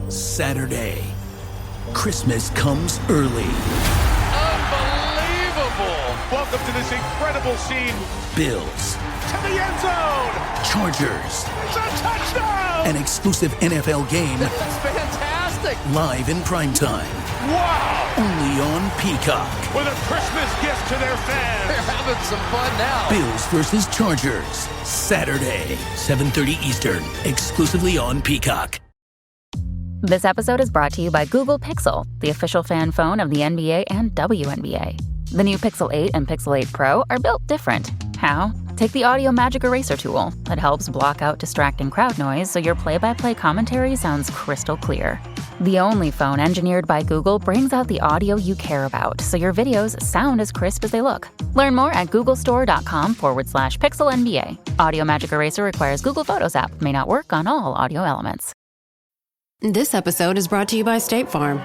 Saturday. Christmas comes early. Unbelievable! Welcome to this incredible scene. Bills. To the end zone! Chargers. It's a touchdown! An exclusive NFL game. That's fantastic! Live in primetime. Wow! Only on Peacock. With a Christmas gift to their fans. They're having some fun now. Bills versus Chargers. Saturday, 7:30 Eastern. Exclusively on Peacock. This episode is brought to you by Google Pixel, the official fan phone of the NBA and WNBA. The new Pixel 8 and Pixel 8 Pro are built different. How? Take the Audio Magic Eraser tool. It helps block out distracting crowd noise so your play-by-play commentary sounds crystal clear. The only phone engineered by Google brings out the audio you care about so your videos sound as crisp as they look. Learn more at googlestore.com/pixelnba. Audio Magic Eraser requires Google Photos app. May not work on all audio elements. This episode is brought to you by State Farm.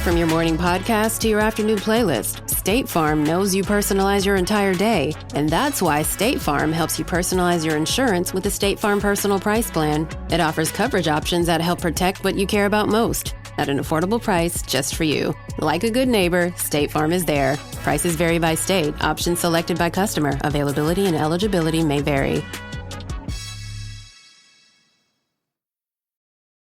From your morning podcast to your afternoon playlist, State Farm knows you personalize your entire day. And that's why State Farm helps you personalize your insurance with the State Farm Personal Price Plan. It offers coverage options that help protect what you care about most at an affordable price just for you. Like a good neighbor, State Farm is there. Prices vary by state. Options selected by customer. Availability and eligibility may vary.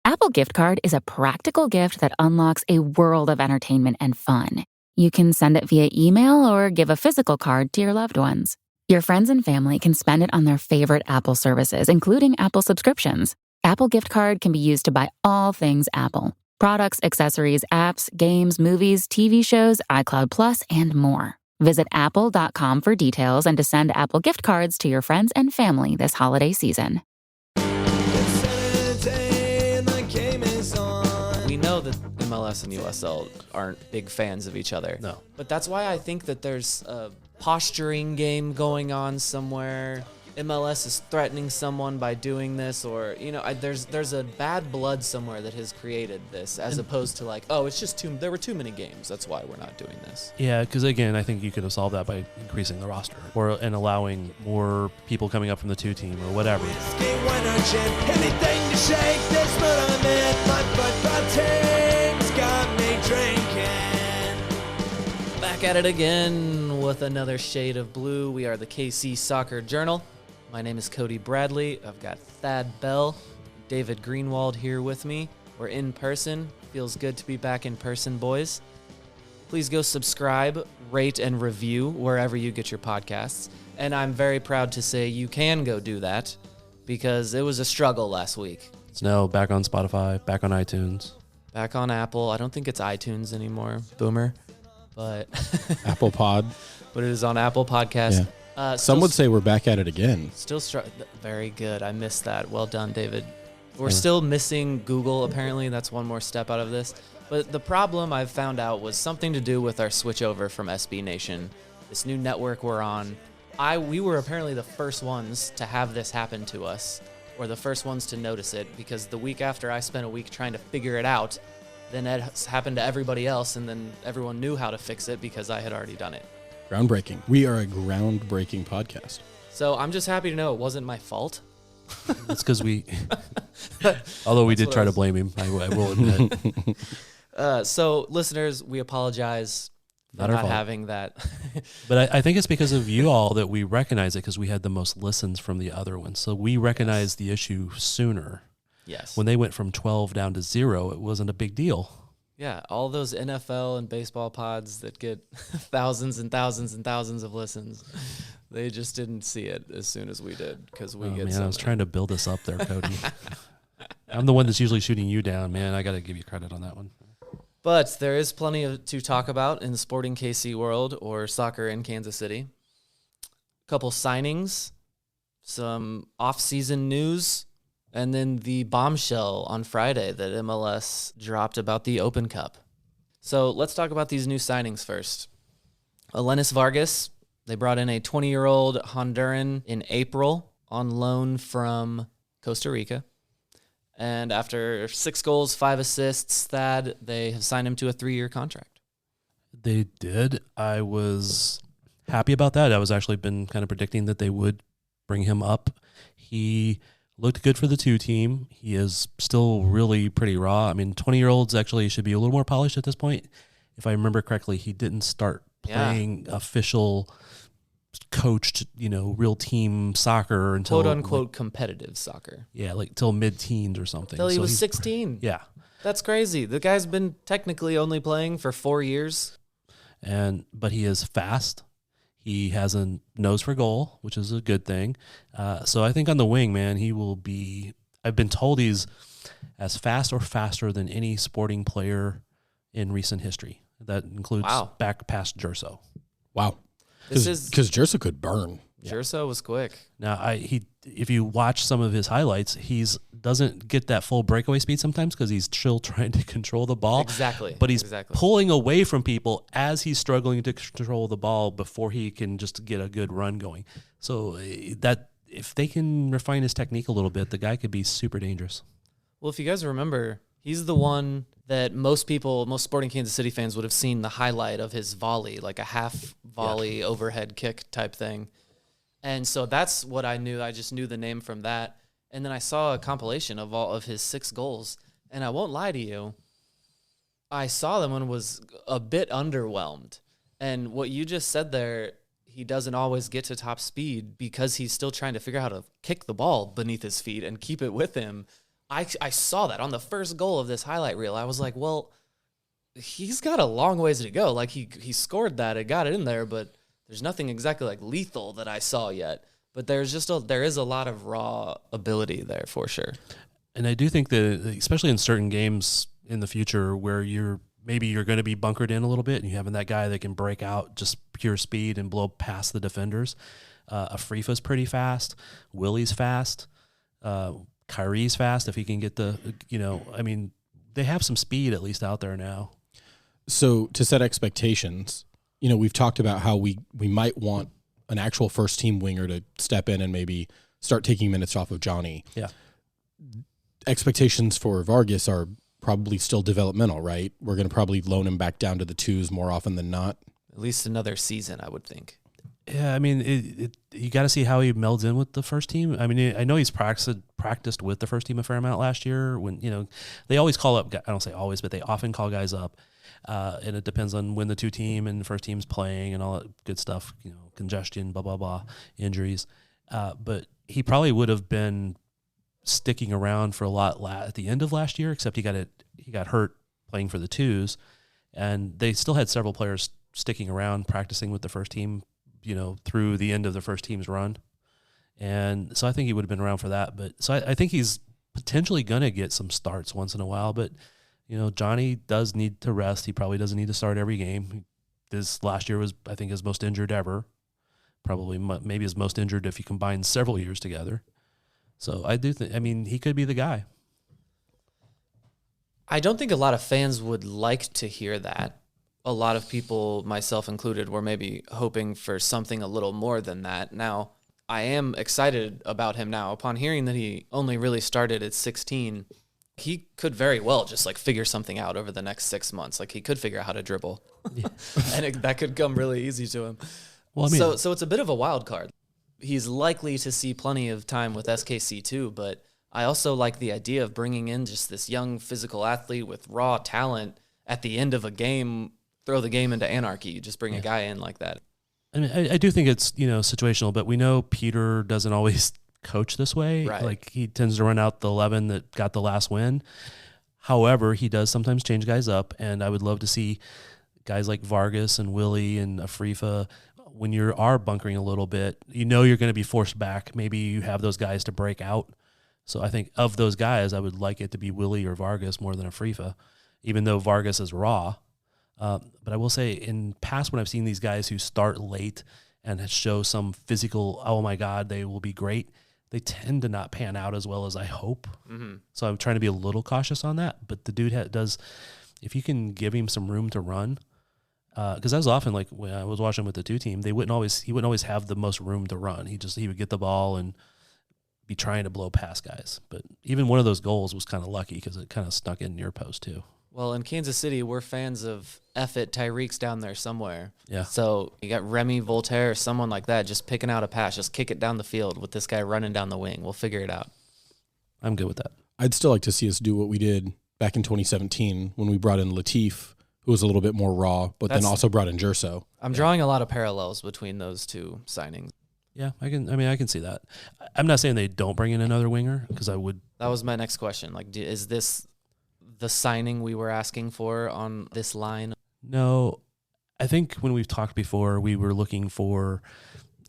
Apple Gift Card is a practical gift that unlocks a world of entertainment and fun. You can send it via email or give a physical card to your loved ones. Your friends and family can spend it on their favorite Apple services, including Apple subscriptions. Apple Gift Card can be used to buy all things Apple: products, accessories, apps, games, movies, TV shows, iCloud Plus, and more. Visit apple.com for details and to send Apple Gift Cards to your friends and family this holiday season. We know that MLS and USL aren't big fans of each other. No. But that's why I think that there's a posturing game going on somewhere. MLS is threatening someone by doing this, or, there's a bad blood somewhere that has created this, as opposed to like, oh, it's just there were too many games. That's why we're not doing this. Yeah, because again, I think you could have solved that by increasing the roster and allowing more people coming up from the 2 team or whatever. Back at it again with another shade of blue. We are the KC Soccer Journal. My name is Cody Bradley. I've got Thad Bell, David Greenwald here with me. We're in person. Feels good to be back in person, boys. Please go subscribe, rate, and review wherever you get your podcasts. And I'm very proud to say you can go do that because it was a struggle last week. It's now back on Spotify, back on iTunes. Back on Apple. I don't think it's iTunes anymore, Boomer. But Apple Pod. But it is on Apple Podcast. Yeah. Some would say we're back at it again. Still very good. I missed that. Well done, David. We're still missing Google, apparently. That's one more step out of this. But the problem I've found out was something to do with our switch over from SB Nation, this new network we're on. We were apparently the first ones to have this happen to us, or the first ones to notice it, because the week after I spent a week trying to figure it out, then it happened to everybody else, and then everyone knew how to fix it because I had already done it. Groundbreaking. We are a groundbreaking podcast. So I'm just happy to know it wasn't my fault. That's because although we did try to blame him, I will admit. So listeners, we apologize for not having that. But I think it's because of you all that we recognize it, because we had the most listens from the other one. So we recognized the issue sooner. Yes. When they went from 12 down to 0, it wasn't a big deal. Yeah, all those NFL and baseball pods that get thousands and thousands and thousands of listens, they just didn't see it as soon as we did, because we get so I was trying to build us up there, Cody. I'm the one that's usually shooting you down, man. I got to give you credit on that one. But there is plenty to talk about in the sporting KC world, or soccer in Kansas City. A couple signings, some off-season news, and then the bombshell on Friday that MLS dropped about the Open Cup. So let's talk about these new signings first. Alenis Vargas, they brought in a 20-year-old Honduran in April on loan from Costa Rica. And after 6 goals, 5 assists, Thad, they have signed him to a 3-year contract. They did. I was happy about that. I was actually been kind of predicting that they would bring him up. He Looked good for the 2 team. He is still really pretty raw. I mean, 20-year-olds actually should be a little more polished at this point. If I remember correctly, he didn't start playing official, coached, real team soccer until quote-unquote competitive soccer. Yeah, like till mid-teens or something. Until he was 16. Yeah. That's crazy. The guy's been technically only playing for 4 years. But he is fast. He has a nose for goal, which is a good thing. So I think on the wing, man, he will be. I've been told he's as fast or faster than any Sporting player in recent history. That includes back past Gerso. Wow. Because Gerso could burn. Gerso was quick. Now, if you watch some of his highlights, doesn't get that full breakaway speed sometimes because he's still trying to control the ball. Exactly. But he's pulling away from people as he's struggling to control the ball before he can just get a good run going. So that if they can refine his technique a little bit, the guy could be super dangerous. Well, if you guys remember, he's the one that most Sporting Kansas City fans would have seen the highlight of his volley, like a half volley overhead kick type thing. And so that's what I knew. I just knew the name from that. And then I saw a compilation of all of his 6 goals. And I won't lie to you, I saw them and was a bit underwhelmed. And what you just said there, he doesn't always get to top speed because he's still trying to figure out how to kick the ball beneath his feet and keep it with him. I saw that on the first goal of this highlight reel. I was like, well, he's got a long ways to go. Like he scored that, it got it in there, but there's nothing exactly like lethal that I saw yet. But there is a lot of raw ability there for sure. And I do think that, especially in certain games in the future where you're going to be bunkered in a little bit and you having that guy that can break out just pure speed and blow past the defenders. Afrifa's pretty fast. Willie's fast. Kyrie's fast if he can get they have some speed at least out there now. So to set expectations, we've talked about how we might want an actual first team winger to step in and maybe start taking minutes off of Johnny. Yeah. Expectations for Vargas are probably still developmental, right? We're going to probably loan him back down to the 2s more often than not. At least another season, I would think. Yeah, I mean, you got to see how he melds in with the first team. I mean, I know he's practiced with the first team a fair amount last year. When they always call up. I don't say always, but they often call guys up, and it depends on when the 2 team and the first team's playing and all that good stuff. Congestion, blah blah blah, injuries. But he probably would have been sticking around for a lot at the end of last year, except he got hurt playing for the 2s, and they still had several players sticking around practicing with the first team. Through the end of the first team's run. And so I think he would have been around for that. But so I think he's potentially going to get some starts once in a while. But, Johnny does need to rest. He probably doesn't need to start every game. This last year was, I think, his most injured ever. Probably maybe his most injured if you combine several years together. So I do think, he could be the guy. I don't think a lot of fans would like to hear that. A lot of people, myself included, were maybe hoping for something a little more than that. Now, I am excited about him now. Upon hearing that he only really started at 16, he could very well just figure something out over the next 6 months. He could figure out how to dribble, and that could come really easy to him. Well, so it's a bit of a wild card. He's likely to see plenty of time with SKC too, but I also like the idea of bringing in just this young physical athlete with raw talent at the end of a game. Throw the game into anarchy. Just bring a guy in like that. I mean, I do think it's, situational, but we know Peter doesn't always coach this way. Right. He tends to run out the 11 that got the last win. However, he does sometimes change guys up, and I would love to see guys like Vargas and Willie and Afrifa, when you are bunkering a little bit, you're going to be forced back. Maybe you have those guys to break out. So I think of those guys, I would like it to be Willie or Vargas more than Afrifa, even though Vargas is raw. But I will say in past when I've seen these guys who start late and show some physical, oh my God, they will be great, they tend to not pan out as well as I hope. Mm-hmm. So I'm trying to be a little cautious on that. But the dude does, if you can give him some room to run, because that was often when I was watching with the 2 team, he wouldn't always have the most room to run. He would get the ball and be trying to blow past guys. But even one of those goals was kind of lucky because it kind of snuck in near post too. Well, in Kansas City, we're fans of F-it, Tyreek's down there somewhere. Yeah. So you got Remy Voltaire or someone like that just picking out a pass, just kick it down the field with this guy running down the wing. We'll figure it out. I'm good with that. I'd still like to see us do what we did back in 2017 when we brought in Latif, who was a little bit more raw, but then also brought in Jerso. I'm drawing a lot of parallels between those two signings. Yeah, I can see that. I'm not saying they don't bring in another winger because I would. That was my next question. Like, is this the signing we were asking for on this line? No, I think when we've talked before, we were looking for,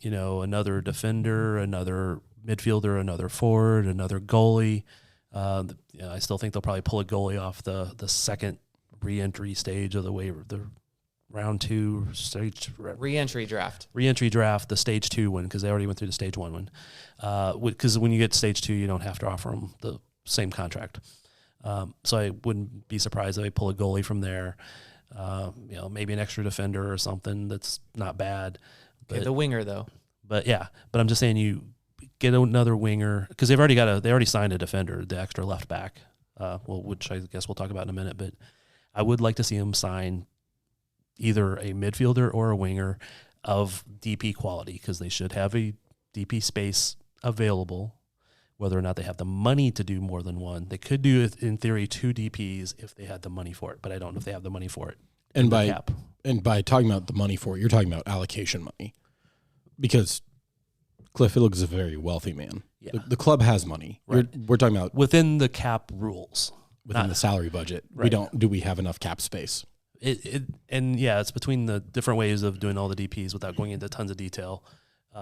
another defender, another midfielder, another forward, another goalie. I still think they'll probably pull a goalie off the second re-entry stage of the waiver, the round 2 stage re-entry draft, the stage 2 one, because they already went through the stage 1 one. Because when you get stage 2, you don't have to offer them the same contract. So I wouldn't be surprised if they pull a goalie from there. Maybe an extra defender or something that's not bad. Okay, the winger though. But I'm just saying you get another winger because they already signed a defender, the extra left back. Which I guess we'll talk about in a minute. But I would like to see them sign either a midfielder or a winger of DP quality because they should have a DP space available. Whether or not they have the money to do more than one, they could do, in theory, 2 DPs if they had the money for it. But I don't know if they have the money for it. And by talking about the money for it, you're talking about allocation money, because Cliff Phillips is a very wealthy man. Yeah. The club has money. Right. We're talking about within the cap rules, within the salary budget. Right. Do we have enough cap space? It's between the different ways of doing all the DPs without going into tons of detail.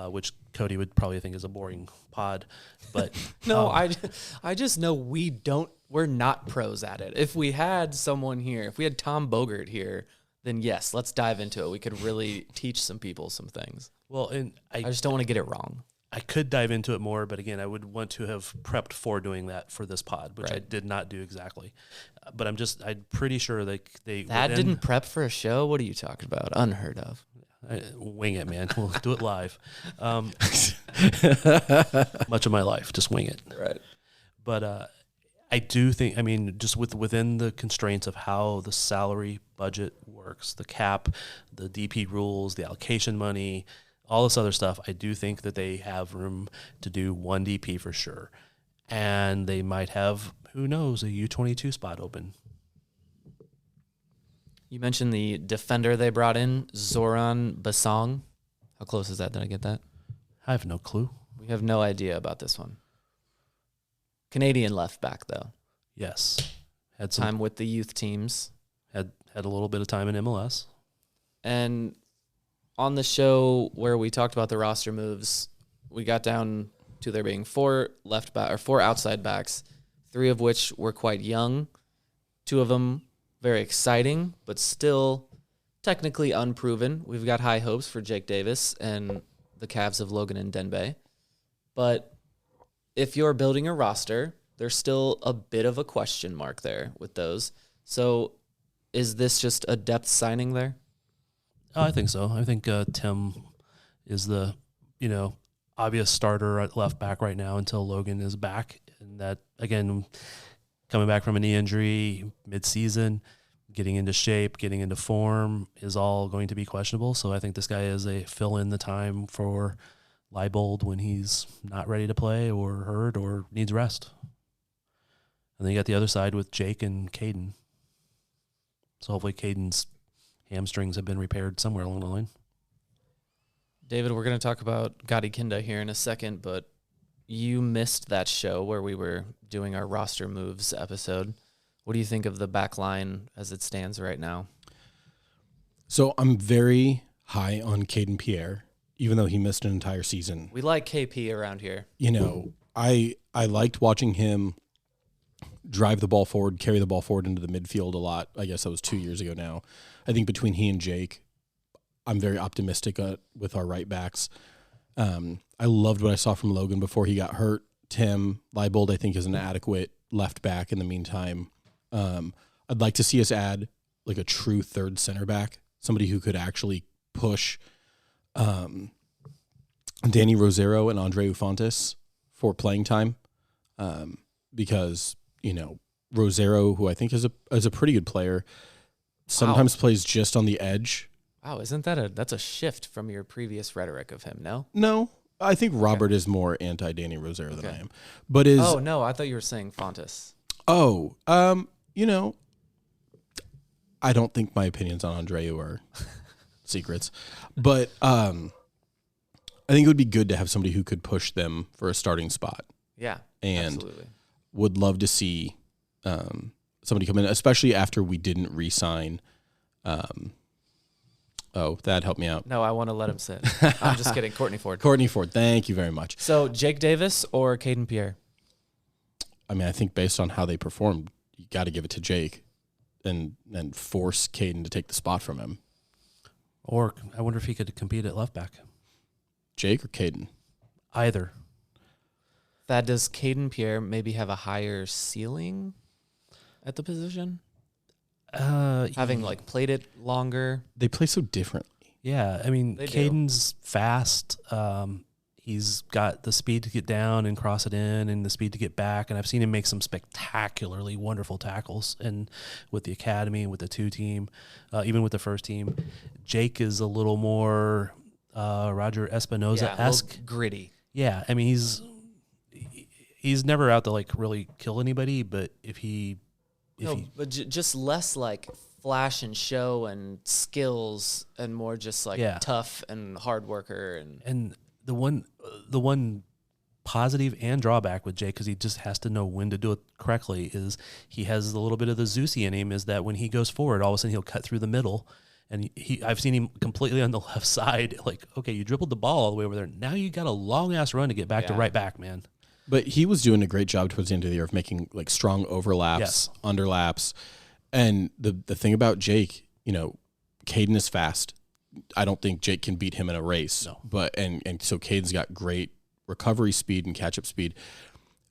Which Cody would probably think is a boring pod, but no, I just know we're not pros at it. If we had someone here, if we had Tom Bogert here, then yes, let's dive into it. We could really teach some people some things. Well, and I just don't want to get it wrong. I could dive into it more, but again, I would want to have prepped for doing that for this pod, which I did not do exactly. But I'm pretty sure they didn't prep for a show. What are you talking about? Unheard of. Wing it, man. We'll do it live. Much of my life, just wing it. Right. But I do think, just within the constraints of how the salary budget works, the cap, the DP rules, the allocation money, all this other stuff, I do think that they have room to do 1 DP for sure. And they might have, who knows, a U22 spot open. You mentioned the defender they brought in, Zoran Basong. How close is that? Did I get that? I have no clue. We have no idea about this one. Canadian left back, though. Yes. Had some time with the youth teams. Had a little bit of time in MLS. And on the show where we talked about the roster moves, we got down to there being 4 outside backs, 3 of which were quite young. 2 of them very exciting, but still technically unproven. We've got high hopes for Jake Davis and the Cavs of Logan and Denbay. But if you're building a roster, there's still a bit of a question mark there with those. So is this just a depth signing there? I think so. I think Tim is the, obvious starter at left back right now until Logan is back. And that, again, coming back from a knee injury mid-season, getting into shape, getting into form is all going to be questionable. So I think this guy is a fill in the time for Leibold when he's not ready to play or hurt or needs rest. And then you got the other side with Jake and Caden. So hopefully Caden's hamstrings have been repaired somewhere along the line. David, we're going to talk about Gadi Kinda here in a second, but you missed that show where we were doing our roster moves episode. What do you think of the back line as it stands right now? So I'm very high on Caden Pierre, even though he missed an entire season. We like KP around here. I liked watching him drive the ball forward, carry the ball forward into the midfield a lot. I guess that was 2 years ago now. I think between he and Jake, I'm very optimistic with our right backs. I loved what I saw from Logan before he got hurt. Tim Leibold, I think, is an adequate left back in the meantime. I'd like to see us add like a true third center back, somebody who could actually push Danny Rosero and Andre Ufantis for playing time, because Rosero, who I think is a pretty good player, sometimes plays just on the edge. Wow, isn't that's a shift from your previous rhetoric of him? No, I think Robert is more anti-Danny Rosario than I am. But is Oh, no, I thought you were saying Fontes. You know, I don't think my opinions on Andreu are secrets. But I think it would be good to have somebody who could push them for a starting spot. Yeah, and absolutely. Would love to see somebody come in, especially after we didn't re-sign. That helped me out. No, I want to let him sit. I'm just kidding. Courtney Ford. Courtney Ford, thank you very much. So Jake Davis or Caden Pierre? I mean, I think based on how they performed, you got to give it to Jake and force Caden to take the spot from him. Or I wonder if he could compete at left back. Jake or Caden? Either. That does Caden Pierre maybe have a higher ceiling at the position? Having like played it longer. They play so differently. Yeah, I mean, They do. Caden's fast. He's got the speed to get down and cross it in, and the speed to get back. And I've seen him make some spectacularly wonderful tackles, and with the academy and with the 2 team, even with the first team. Jake is a little more Roger Espinoza-esque, gritty. Yeah, I mean he's never out to like really kill anybody, but but just less like flash and show and skills, and more just like tough and hard worker. And the one positive and drawback with Jake, because he just has to know when to do it correctly, is he has a little bit of the Zeusy in him. Is that when he goes forward, all of a sudden he'll cut through the middle. And I've seen him completely on the left side. Like, okay, you dribbled the ball all the way over there. Now you got a long ass run to get back to right back, man. But he was doing a great job towards the end of the year of making like strong overlaps, underlaps. And the thing about Jake, you know, Caden is fast. I don't think Jake can beat him in a race. No. But and so Caden's got great recovery speed and catch up speed.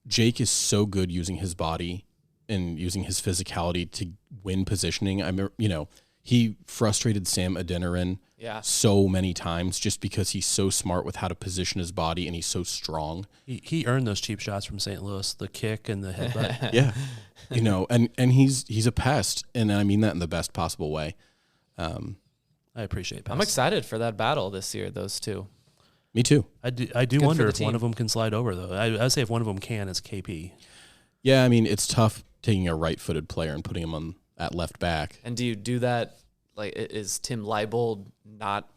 Jake is so good using his body and using his physicality to win positioning. He frustrated Sam Adeniran so many times just because he's so smart with how to position his body and he's so strong. He earned those cheap shots from St. Louis, the kick and the headbutt. Yeah. And he's a pest, and I mean that in the best possible way. I appreciate it. I'm excited for that battle this year, those two. Me too. I do wonder if one of them can slide over, though. I'd say if one of them can, it's KP. Yeah, I mean, it's tough taking a right-footed player and putting him on at left back. And do you do that? Like, is Tim Leibold not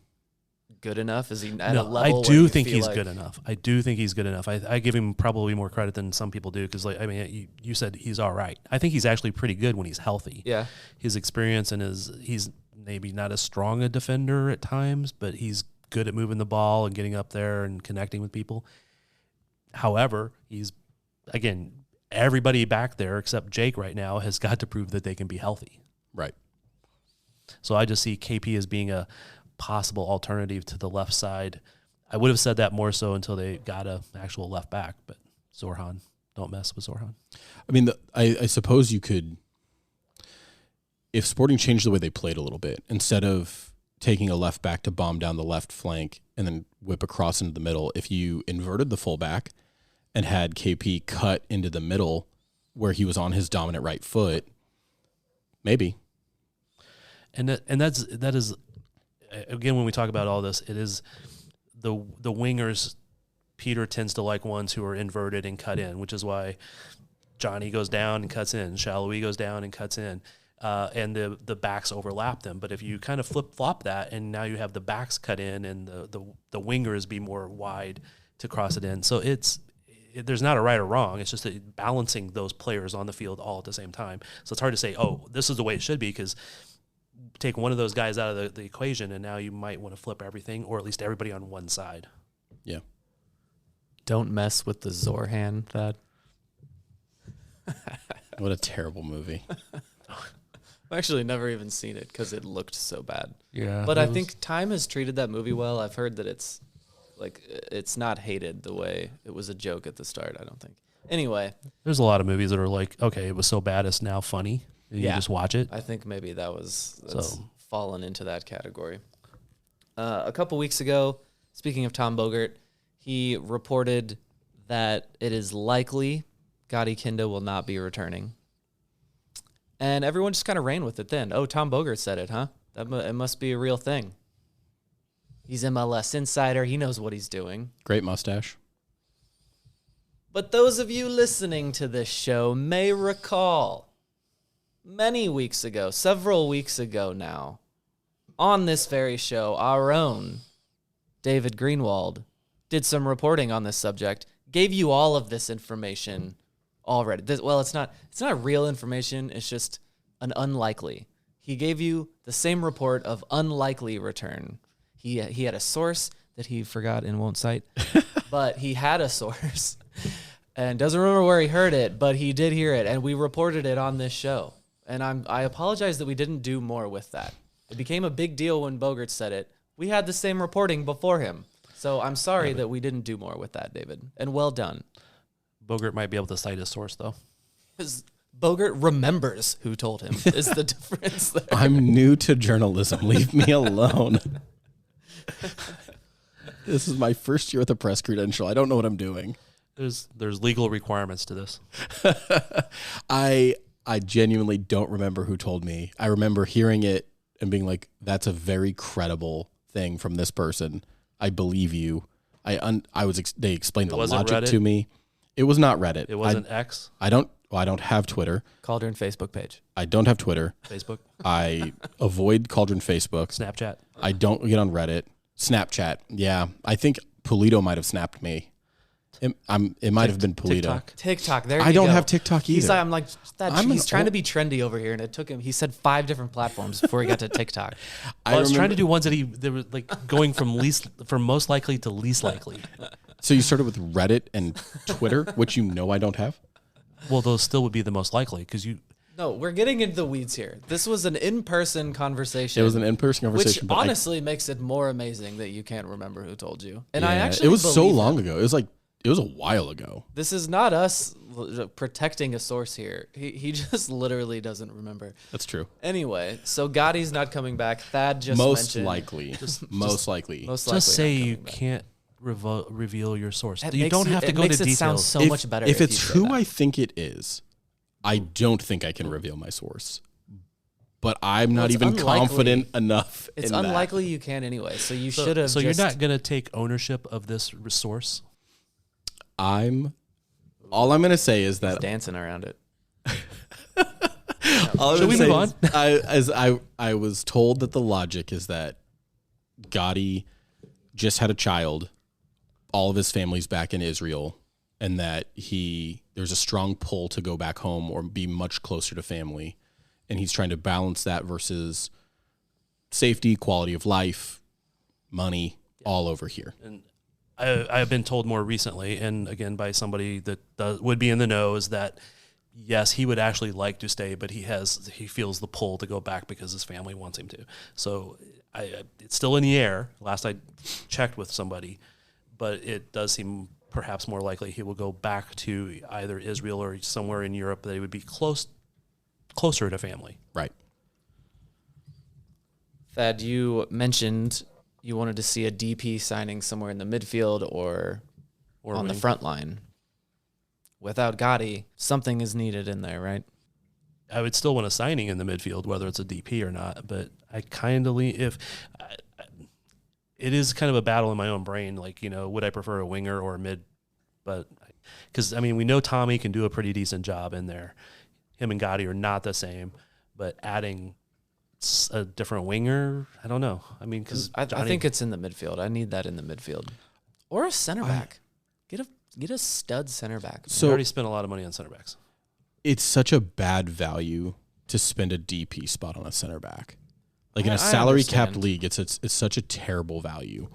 good enough? Is he at a level? I do think he's good enough. I do think he's good enough. I give him probably more credit than some people do because, like, I mean, you said he's all right. I think he's actually pretty good when he's healthy. Yeah, his experience and he's maybe not as strong a defender at times, but he's good at moving the ball and getting up there and connecting with people. However, again, everybody back there except Jake right now has got to prove that they can be healthy. Right. So I just see KP as being a possible alternative to the left side. I would have said that more so until they got an actual left back, but Zorhan, don't mess with Zorhan. I mean, I suppose you could, if Sporting changed the way they played a little bit, instead of taking a left back to bomb down the left flank and then whip across into the middle, if you inverted the fullback and had KP cut into the middle where he was on his dominant right foot, maybe. And that is again, when we talk about all this, it is the wingers. Peter tends to like ones who are inverted and cut in, which is why Johnny goes down and cuts in, Shallowy goes down and cuts in, and the backs overlap them. But if you kind of flip flop that, and now you have the backs cut in and the wingers be more wide to cross it in, so there's not a right or wrong. It's just balancing those players on the field all at the same time. So it's hard to say, oh, this is the way it should be, because take one of those guys out of the equation, and now you might want to flip everything, or at least everybody on one side. Yeah. Don't mess with the Zorhan, Thad. What a terrible movie. I've actually never even seen it because it looked so bad. Yeah. But I think Time has treated that movie well. I've heard that it's not hated the way it was a joke at the start, I don't think. Anyway. There's a lot of movies that are like, okay, it was so bad it's now funny. You just watch it. I think maybe that's fallen into that category. A couple weeks ago, speaking of Tom Bogert, he reported that it is likely Gadi Kinda will not be returning. And everyone just kind of ran with it then. Oh, Tom Bogert said it, huh? It must be a real thing. He's MLS insider. He knows what he's doing. Great mustache. But those of you listening to this show may recall many weeks ago, several weeks ago now, on this very show, our own David Greenwald did some reporting on this subject, gave you all of this information already. It's not real information. It's just an unlikely. He gave you the same report of unlikely return. He had a source that he forgot and won't cite, but he had a source and doesn't remember where he heard it, but he did hear it, and we reported it on this show. And I apologize that we didn't do more with that. It became a big deal when Bogert said it. We had the same reporting before him. So I'm sorry that we didn't do more with that, David. And well done. Bogert might be able to cite his source, though. Because Bogert remembers who told him is the difference there. I'm new to journalism. Leave me alone. This is my first year with a press credential. I don't know what I'm doing. There's legal requirements to this. I genuinely don't remember who told me. I remember hearing it and being like, that's a very credible thing from this person. I believe you. They explained the logic Reddit? to me. It was not Reddit. It wasn't X? I don't have Twitter. Cauldron Facebook page. I don't have Twitter. Facebook? I avoid Cauldron Facebook. Snapchat? I don't get on Reddit. Snapchat. Yeah. I think Polito might have snapped me. It might have been Polito. TikTok. There you I don't go. have TikTok either. I'm like, he's trying to be trendy over here, and it took him. He said 5 different platforms before he got to TikTok. I was trying to do ones they were like going from most likely to least likely. So you started with Reddit and Twitter, which I don't have? Well, those still would be the most likely because you. No, we're getting into the weeds here. This was an in-person conversation. It was an in-person conversation. Which honestly makes it more amazing that you can't remember who told you. And yeah, I actually it was so believe long him. ago. It was a while ago. This is not us protecting a source here. He just literally doesn't remember. That's true. Anyway, so Gadi's not coming back. Thad just most mentioned. likely. Most likely. Just say you can't reveal your source. That You don't have to go to makes it details. sound so much better. If it's you say who that. I think it is, I don't think I can reveal my source. But I'm not it's even unlikely. confident enough. It's in that. unlikely you can anyway. So you should have. So you're not going to take ownership of this resource? All I'm going to say is that dancing around it. Should we move on? I was told that the logic is that Gadi just had a child, all of his family's back in Israel, and that there's a strong pull to go back home or be much closer to family, and he's trying to balance that versus safety, quality of life, money, all over here. And I've been told more recently, and again by somebody that would be in the know, is that yes, he would actually like to stay, but he feels the pull to go back because his family wants him to. So it's still in the air. Last I checked with somebody, but it does seem perhaps more likely he will go back to either Israel or somewhere in Europe that he would be closer to family. Right. Thad, you mentioned you wanted to see a DP signing somewhere in the midfield or on the front line. Without Gadi, something is needed in there, right? I would still want a signing in the midfield, whether it's a DP or not. But I kind of it is kind of a battle in my own brain. Like, would I prefer a winger or a mid? But because we know Tommy can do a pretty decent job in there. Him and Gadi are not the same, but adding a different winger, I don't know. Because I think it's in the midfield. I need that in the midfield or a center back. Get a stud center back. So we already spent a lot of money on center backs. It's such a bad value to spend a DP spot on a center back. Like in a salary capped league, it's such a terrible value.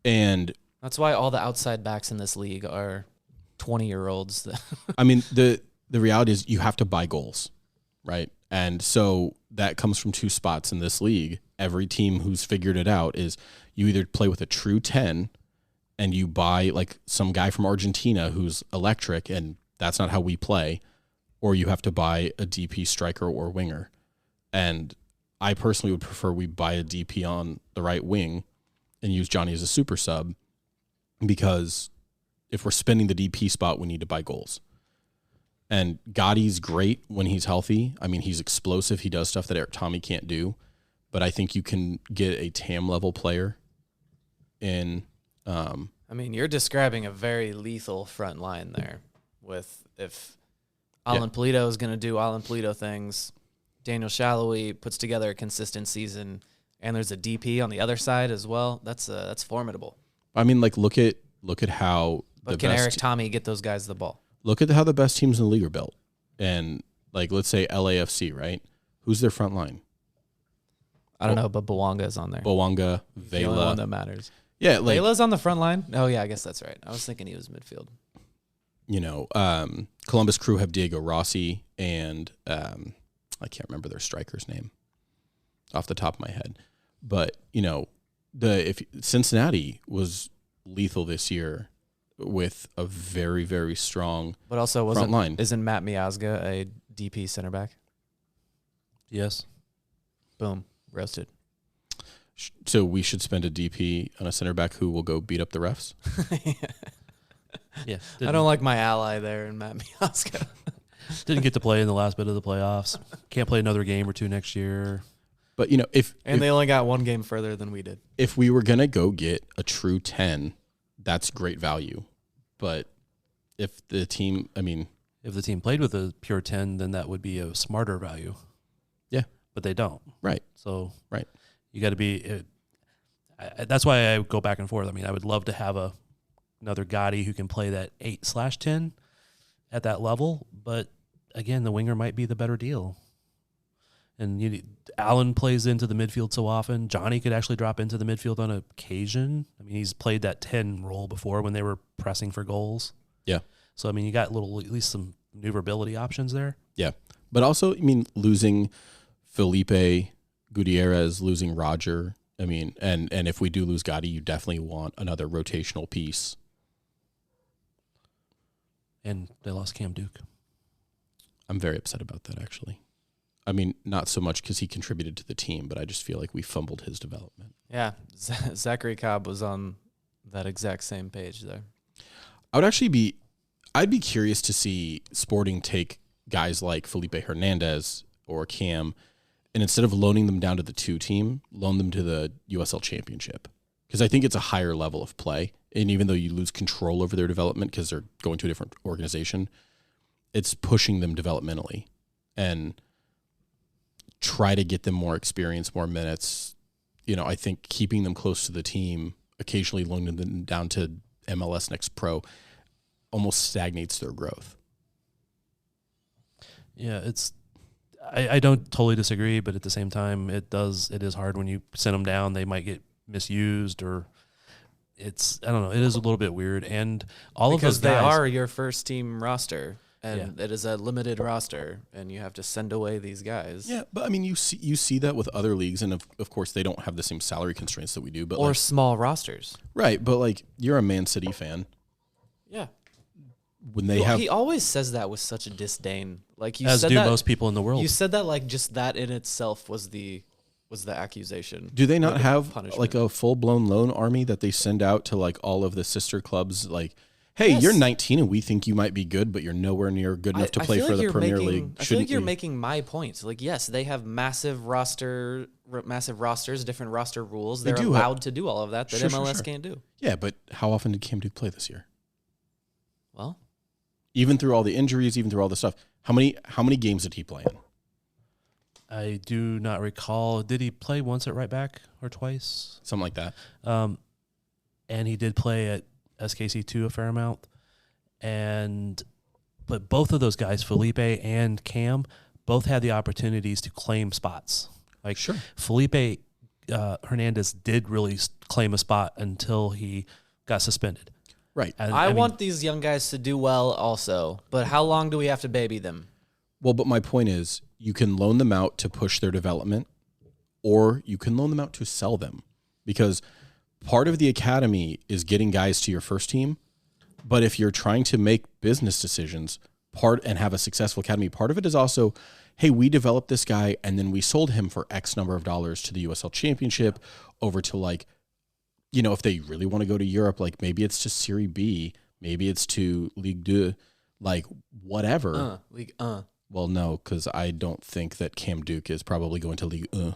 And that's why all the outside backs in this league are 20-year-olds. The reality is you have to buy goals, right? And so that comes from 2 spots in this league. Every team who's figured it out is you either play with a true 10 and you buy like some guy from Argentina who's electric, and that's not how we play, or you have to buy a DP striker or winger. And I personally would prefer we buy a DP on the right wing and use Johnny as a super sub, because if we're spending the DP spot, we need to buy goals. And Gadi's great when he's healthy. He's explosive. He does stuff that Tommy can't do. But I think you can get a TAM level player in. I mean, you're describing a very lethal front line there. With if Alan Polito is going to do Alan Polito things, Daniel Shallowy puts together a consistent season, and there's a DP on the other side as well. That's formidable. I mean, like look at how. But can Eric Tommy get those guys the ball? Look at how the best teams in the league are built, and like let's say LAFC, right? Who's their front line? I don't know, but Bawanga is on there. Bawanga, The only one that matters. Yeah, like Vela's on the front line. Oh yeah, I guess that's right. I was thinking he was midfield. You know, Columbus Crew have Diego Rossi and I can't remember their striker's name off the top of my head, but you know, if Cincinnati was lethal this year with a very, very strong but also front line. Isn't Matt Miazga a DP center back? Yes. Boom. Roasted. So we should spend a DP on a center back who will go beat up the refs? Yeah. I don't like my ally there in Matt Miazga. Didn't get to play in the last bit of the playoffs. Can't play another game or two next year. But, you know, if they only got one game further than we did. If we were going to go get a true 10, that's great value. But if the team played with a pure 10, then that would be a smarter value. Yeah. But they don't. Right. So right. You got to be that's why I go back and forth. I mean, I would love to have another Gadi who can play that 8/10 at that level, but again, the winger might be the better deal. And Allen plays into the midfield so often. Johnny could actually drop into the midfield on occasion. I mean, he's played that 10 role before when they were pressing for goals. Yeah. So, I mean, you got at least some maneuverability options there. Yeah. But also, I mean, losing Felipe Gutierrez, losing Roger. I mean, and if we do lose Gadi, you definitely want another rotational piece. And they lost Cam Duke. I'm very upset about that, actually. I mean, not so much because he contributed to the team, but I just feel like we fumbled his development. Yeah, Zachary Cobb was on that exact same page there. I'd be curious to see Sporting take guys like Felipe Hernandez or Cam, and instead of loaning them down to the 2 team, loan them to the USL Championship. Because I think it's a higher level of play. And even though you lose control over their development because they're going to a different organization, it's pushing them developmentally. And try to get them more experience, more minutes. You know, I think keeping them close to the team, occasionally loaning them down to MLS Next Pro, almost stagnates their growth. Yeah, I don't totally disagree, but at the same time, it is hard when you send them down. They might get misused, or I don't know. It is a little bit weird, and because they are your first team roster. And it is a limited roster, and you have to send away these guys. Yeah, but I mean, you see that with other leagues, and of course they don't have the same salary constraints that we do. But or small rosters, right? But like, you're a Man City fan. Yeah. When he always says that with such a disdain, like you as said do that, most people in the world. You said that like just that in itself was the accusation. Do they not have punishment. like a full blown loan army that they send out to like all of the sister clubs, like? Hey, yes. You're 19 and we think you might be good, but you're nowhere near good enough to play for the Premier League. I feel like you're making my point. Like, yes, they have massive rosters, different roster rules. They're allowed to do all of that MLS can't do. Yeah, but how often did Cam Duke play this year? Well, even through all the injuries, even through all the stuff, how many games did he play in? I do not recall. Did he play once at right back or twice? Something like that. And he did play at SKC2 a fair amount, but both of those guys, Felipe and Cam, both had the opportunities to claim spots. Like sure. Felipe Hernandez did really claim a spot until he got suspended. Right. I want these young guys to do well also, but how long do we have to baby them? Well, but my point is, you can loan them out to push their development, or you can loan them out to sell them, because part of the academy is getting guys to your first team, but if you're trying to make business decisions and have a successful academy, part of it is also, hey, we developed this guy and then we sold him for X number of dollars to the USL Championship, over to like, you know, if they really want to go to Europe, like maybe it's to Serie B, maybe it's to Ligue 2, like whatever. Ligue 1. Well, no, because I don't think that Cam Duke is probably going to Ligue 1.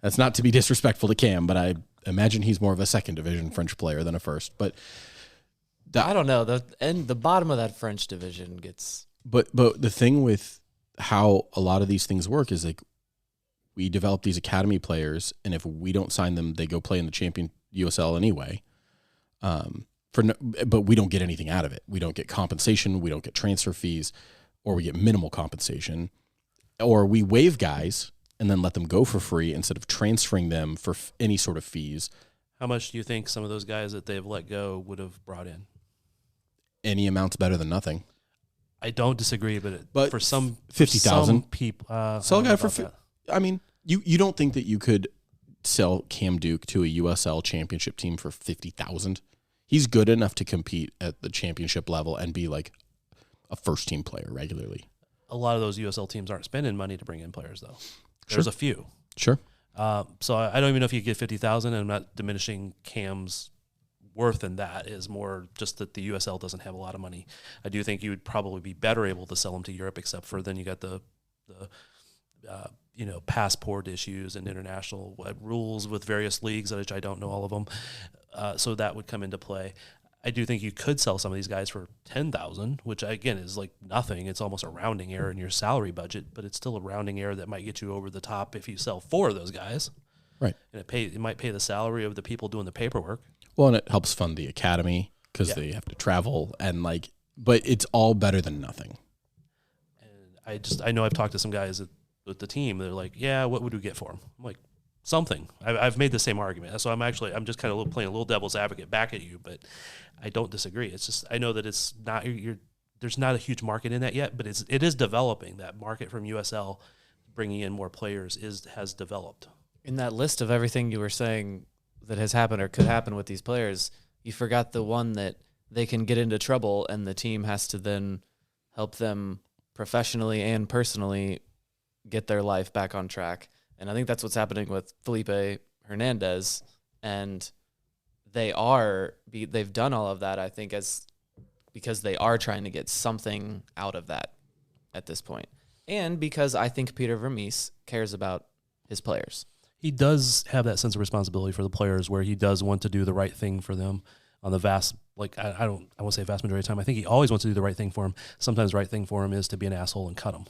That's not to be disrespectful to Cam, but imagine he's more of a second division French player than a first. But I don't know. The bottom of that French division gets. But the thing with how a lot of these things work is like we develop these academy players, and if we don't sign them, they go play in the champion USL anyway. But we don't get anything out of it. We don't get compensation. We don't get transfer fees, or we get minimal compensation, or we waive guys and then let them go for free instead of transferring them for any sort of fees. How much do you think some of those guys that they've let go would have brought in? Any amount's better than nothing. I don't disagree, but for some 50,000 people, sell a guy for. I mean, you don't think that you could sell Cam Duke to a USL championship team for 50,000? He's good enough to compete at the championship level and be like a first team player regularly. A lot of those USL teams aren't spending money to bring in players, though. There's a few. Sure. So I don't even know if you get 50,000, and I'm not diminishing Cam's worth in that. Is more just that the USL doesn't have a lot of money. I do think you would probably be better able to sell them to Europe, except for then you got the passport issues and international rules with various leagues, which I don't know all of them. So that would come into play. I do think you could sell some of these guys for 10,000, which again is like nothing. It's almost a rounding error in your salary budget, but it's still a rounding error that might get you over the top if you sell 4 of those guys. Right. And it might pay the salary of the people doing the paperwork. Well, and it helps fund the academy because they have to travel but it's all better than nothing. And I know I've talked to some guys with the team. They're like, yeah, what would we get for him? I'm like, something. I've made the same argument. So I'm just kind of playing a little devil's advocate back at you, but I don't disagree. It's just, I know that it's not, there's not a huge market in that yet, but it is developing. That market from USL bringing in more players has developed. In that list of everything you were saying that has happened or could happen with these players, you forgot the one that they can get into trouble and the team has to then help them professionally and personally get their life back on track. And I think that's what's happening with Felipe Hernandez. And they've done all of that, I think, because they are trying to get something out of that at this point. And because I think Peter Vermees cares about his players. He does have that sense of responsibility for the players where he does want to do the right thing for them on the vast, I won't say vast majority of the time. I think he always wants to do the right thing for him. Sometimes the right thing for him is to be an asshole and cut him.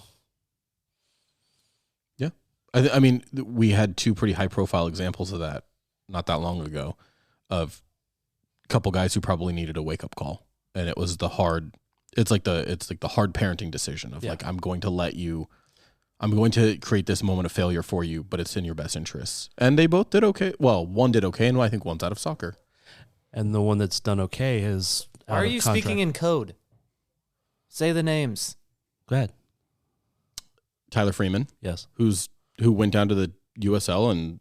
Yeah. I mean, we had 2 pretty high-profile examples of that not that long ago of a couple guys who probably needed a wake-up call, and it was the hard parenting decision of I'm going to create this moment of failure for you, but it's in your best interests. And they both did okay. Well, one did okay, and I think one's out of soccer. And the one that's done okay is out Are of you contract. speaking in code? Say the names. Go ahead. Tyler Freeman. Yes. Who went down to the USL and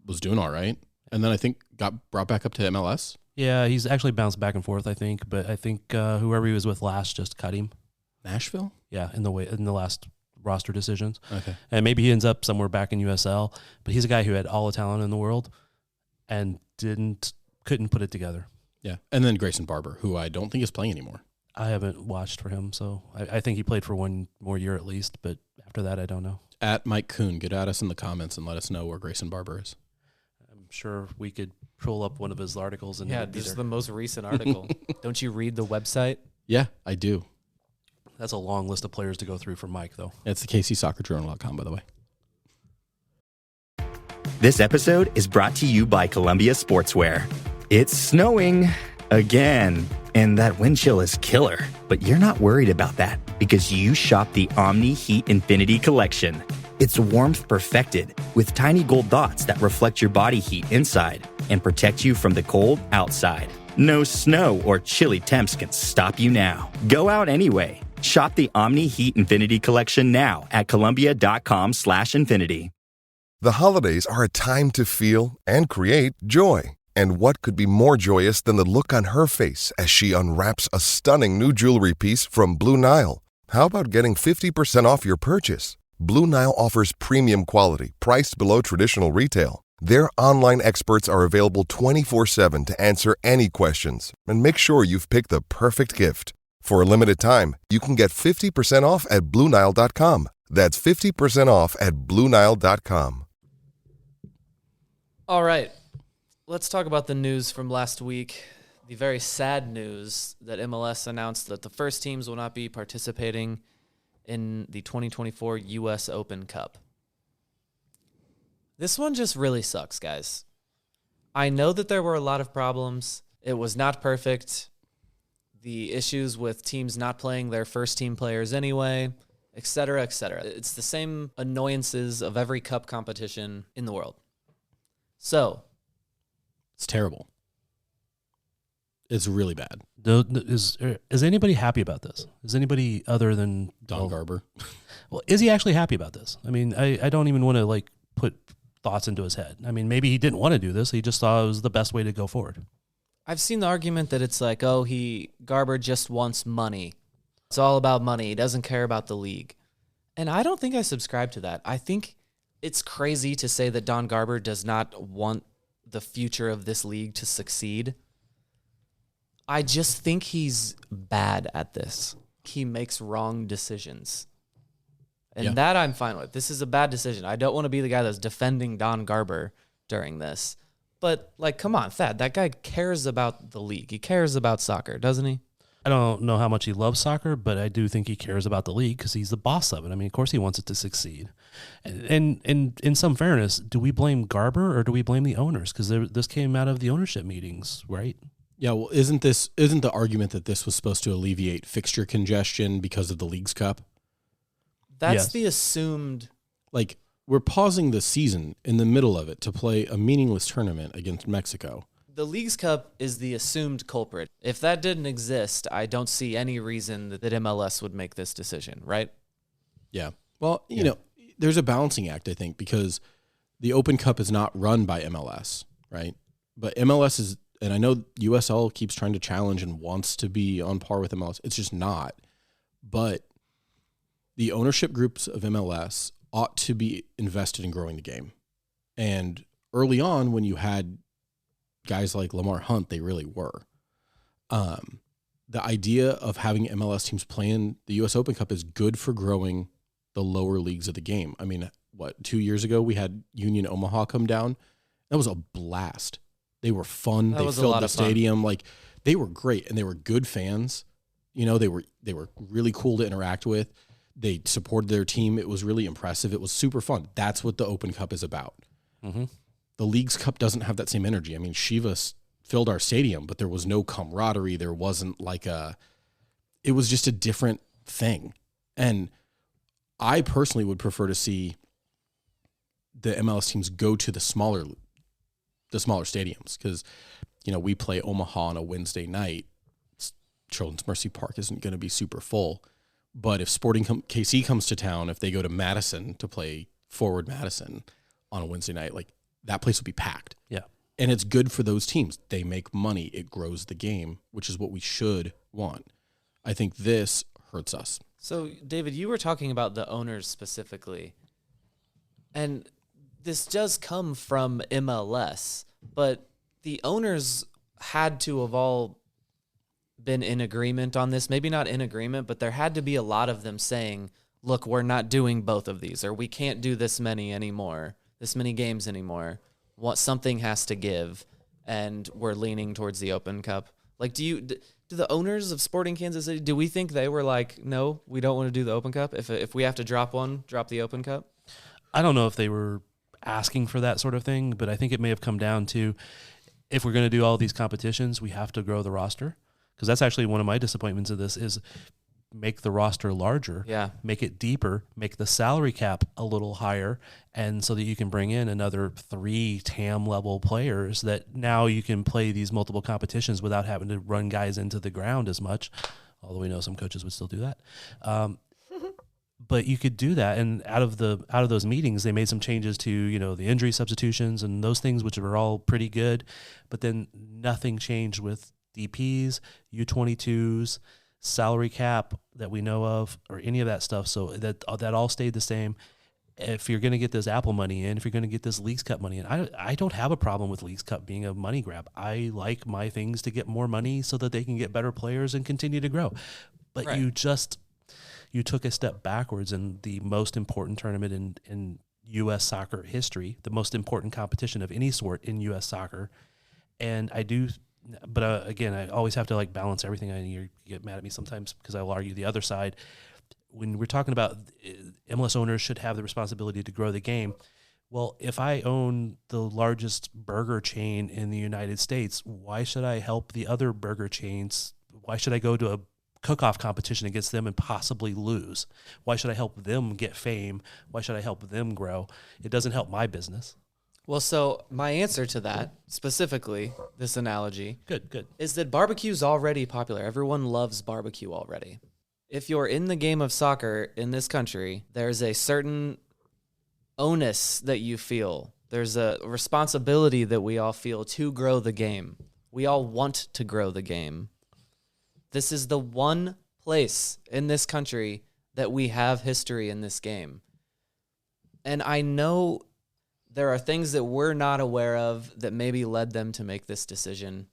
was doing all right. And then I think got brought back up to MLS. Yeah, he's actually bounced back and forth, I think. But I think whoever he was with last just cut him. Nashville? Yeah, in the last roster decisions. Okay. And maybe he ends up somewhere back in USL. But he's a guy who had all the talent in the world and couldn't put it together. Yeah. And then Grayson Barber, who I don't think is playing anymore. I haven't watched for him, so I think he played for 1 more year at least. But after that, I don't know. At Mike Kuhn, get at us in the comments and let us know where Grayson Barber is. I'm sure we could pull up one of his articles. And Yeah, this is the most recent article. Don't you read the website? Yeah, I do. That's a long list of players to go through for Mike, though. It's the KCSoccerJournal.com, by the way. This episode is brought to you by Columbia Sportswear. It's snowing again, and that wind chill is killer. But you're not worried about that because you shop the Omni Heat Infinity Collection. It's warmth perfected with tiny gold dots that reflect your body heat inside and protect you from the cold outside. No snow or chilly temps can stop you now. Go out anyway. Shop the Omni Heat Infinity Collection now at Columbia.com/infinity. The holidays are a time to feel and create joy. And what could be more joyous than the look on her face as she unwraps a stunning new jewelry piece from Blue Nile? How about getting 50% off your purchase? Blue Nile offers premium quality, priced below traditional retail. Their online experts are available 24/7 to answer any questions and make sure you've picked the perfect gift. For a limited time, you can get 50% off at BlueNile.com. That's 50% off at BlueNile.com. All right. let's talk about the news from last week. The very sad news that MLS announced that the first teams will not be participating in the 2024 U.S. Open Cup. This one just really sucks, guys. I know that there were a lot of problems. It was not perfect. The issues with teams not playing their first team players anyway, et cetera, et cetera. It's the same annoyances of every cup competition in the world. So, it's terrible. It's really bad. Is anybody happy about this? Is anybody other than Don Garber? Well, is he actually happy about this? I mean, I don't even want to put thoughts into his head. I mean, maybe he didn't want to do this. He just thought it was the best way to go forward. I've seen the argument that it's Garber just wants money. It's all about money. He doesn't care about the league. And I don't think I subscribe to that. I think it's crazy to say that Don Garber does not want the future of this league to succeed. I just think he's bad at this. He makes wrong decisions. And that I'm fine with. This is a bad decision. I don't want to be the guy that's defending Don Garber during this. But, come on, Thad, that guy cares about the league. He cares about soccer, doesn't he? I don't know how much he loves soccer, but I do think he cares about the league because he's the boss of it. I mean, of course he wants it to succeed. And in some fairness, do we blame Garber or do we blame the owners? Because this came out of the ownership meetings, right? Yeah, well, isn't the argument that this was supposed to alleviate fixture congestion because of the Leagues Cup? That's the assumed... we're pausing the season in the middle of it to play a meaningless tournament against Mexico. The Leagues Cup is the assumed culprit. If that didn't exist, I don't see any reason that MLS would make this decision, right? Yeah. Well, you know, there's a balancing act, I think, because the Open Cup is not run by MLS, right? But MLS is, and I know USL keeps trying to challenge and wants to be on par with MLS. It's just not. But the ownership groups of MLS ought to be invested in growing the game. And early on, when you had guys like Lamar Hunt, they really were. The idea of having MLS teams playing the U.S. Open Cup is good for growing the lower leagues of the game. I mean, 2 years ago, we had Union Omaha come down. That was a blast. They were fun. They filled the stadium. They were great, and they were good fans. You know, they were really cool to interact with. They supported their team. It was really impressive. It was super fun. That's what the Open Cup is about. Mm-hmm. The Leagues Cup doesn't have that same energy. I mean, Chivas filled our stadium, but there was no camaraderie. There wasn't it was just a different thing. And I personally would prefer to see the MLS teams go to the smaller stadiums because, you know, we play Omaha on a Wednesday night. Children's Mercy Park isn't going to be super full. But if Sporting KC comes to town, if they go to Madison to play Forward Madison on a Wednesday night, that place will be packed. Yeah. And it's good for those teams. They make money. It grows the game, which is what we should want. I think this hurts us. So, David, you were talking about the owners specifically. And this does come from MLS, but the owners had to have all been in agreement on this. Maybe not in agreement, but there had to be a lot of them saying, look, we're not doing both of these, or we can't do this many games anymore. Something has to give, and we're leaning towards the Open Cup. Do the owners of Sporting Kansas City, do we think they were no, we don't want to do the Open Cup? If we have to drop the Open Cup? I don't know if they were asking for that sort of thing, but I think it may have come down to, if we're going to do all these competitions, we have to grow the roster. Because that's actually one of my disappointments of this is make the roster larger, make it deeper, make the salary cap a little higher, and so that you can bring in another 3 TAM level players that now you can play these multiple competitions without having to run guys into the ground as much, although we know some coaches would still do that. But you could do that, and out of those meetings, they made some changes to, you know, the injury substitutions and those things, which were all pretty good, but then nothing changed with DPs, U22s, salary cap that we know of, or any of that stuff. So that all stayed the same. If you're going to get this Apple money in, if you're going to get this Leagues Cup money in, I don't have a problem with Leagues Cup being a money grab. I like my things to get more money so that they can get better players and continue to grow. But right. You took a step backwards in the most important tournament in U.S. soccer history, the most important competition of any sort in U.S. soccer, And I do, but again, I always have to like balance everything. You get mad at me sometimes because I will argue the other side. When we're talking about MLS owners should have the responsibility to grow the game. Well, if I own the largest burger chain in the United States, why should I help the other burger chains? Why should I go to a cook-off competition against them and possibly lose? Why should I help them get fame? Why should I help them grow? It doesn't help my business. Well, so my answer to that, specifically, this analogy, Good. is that barbecue's already popular. Everyone loves barbecue already. If you're in the game of soccer in this country, there's a certain onus that you feel. There's a responsibility that we all feel to grow the game. We all want to grow the game. This is the one place in this country that we have history in this game. And I know there are things that we're not aware of that maybe led them to make this decision.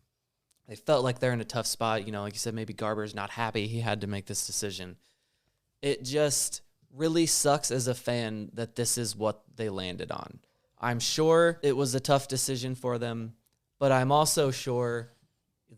They felt like they're in a tough spot. You know, like you said, maybe Garber's not happy he had to make this decision. It just really sucks as a fan that this is what they landed on. I'm sure it was a tough decision for them, but I'm also sure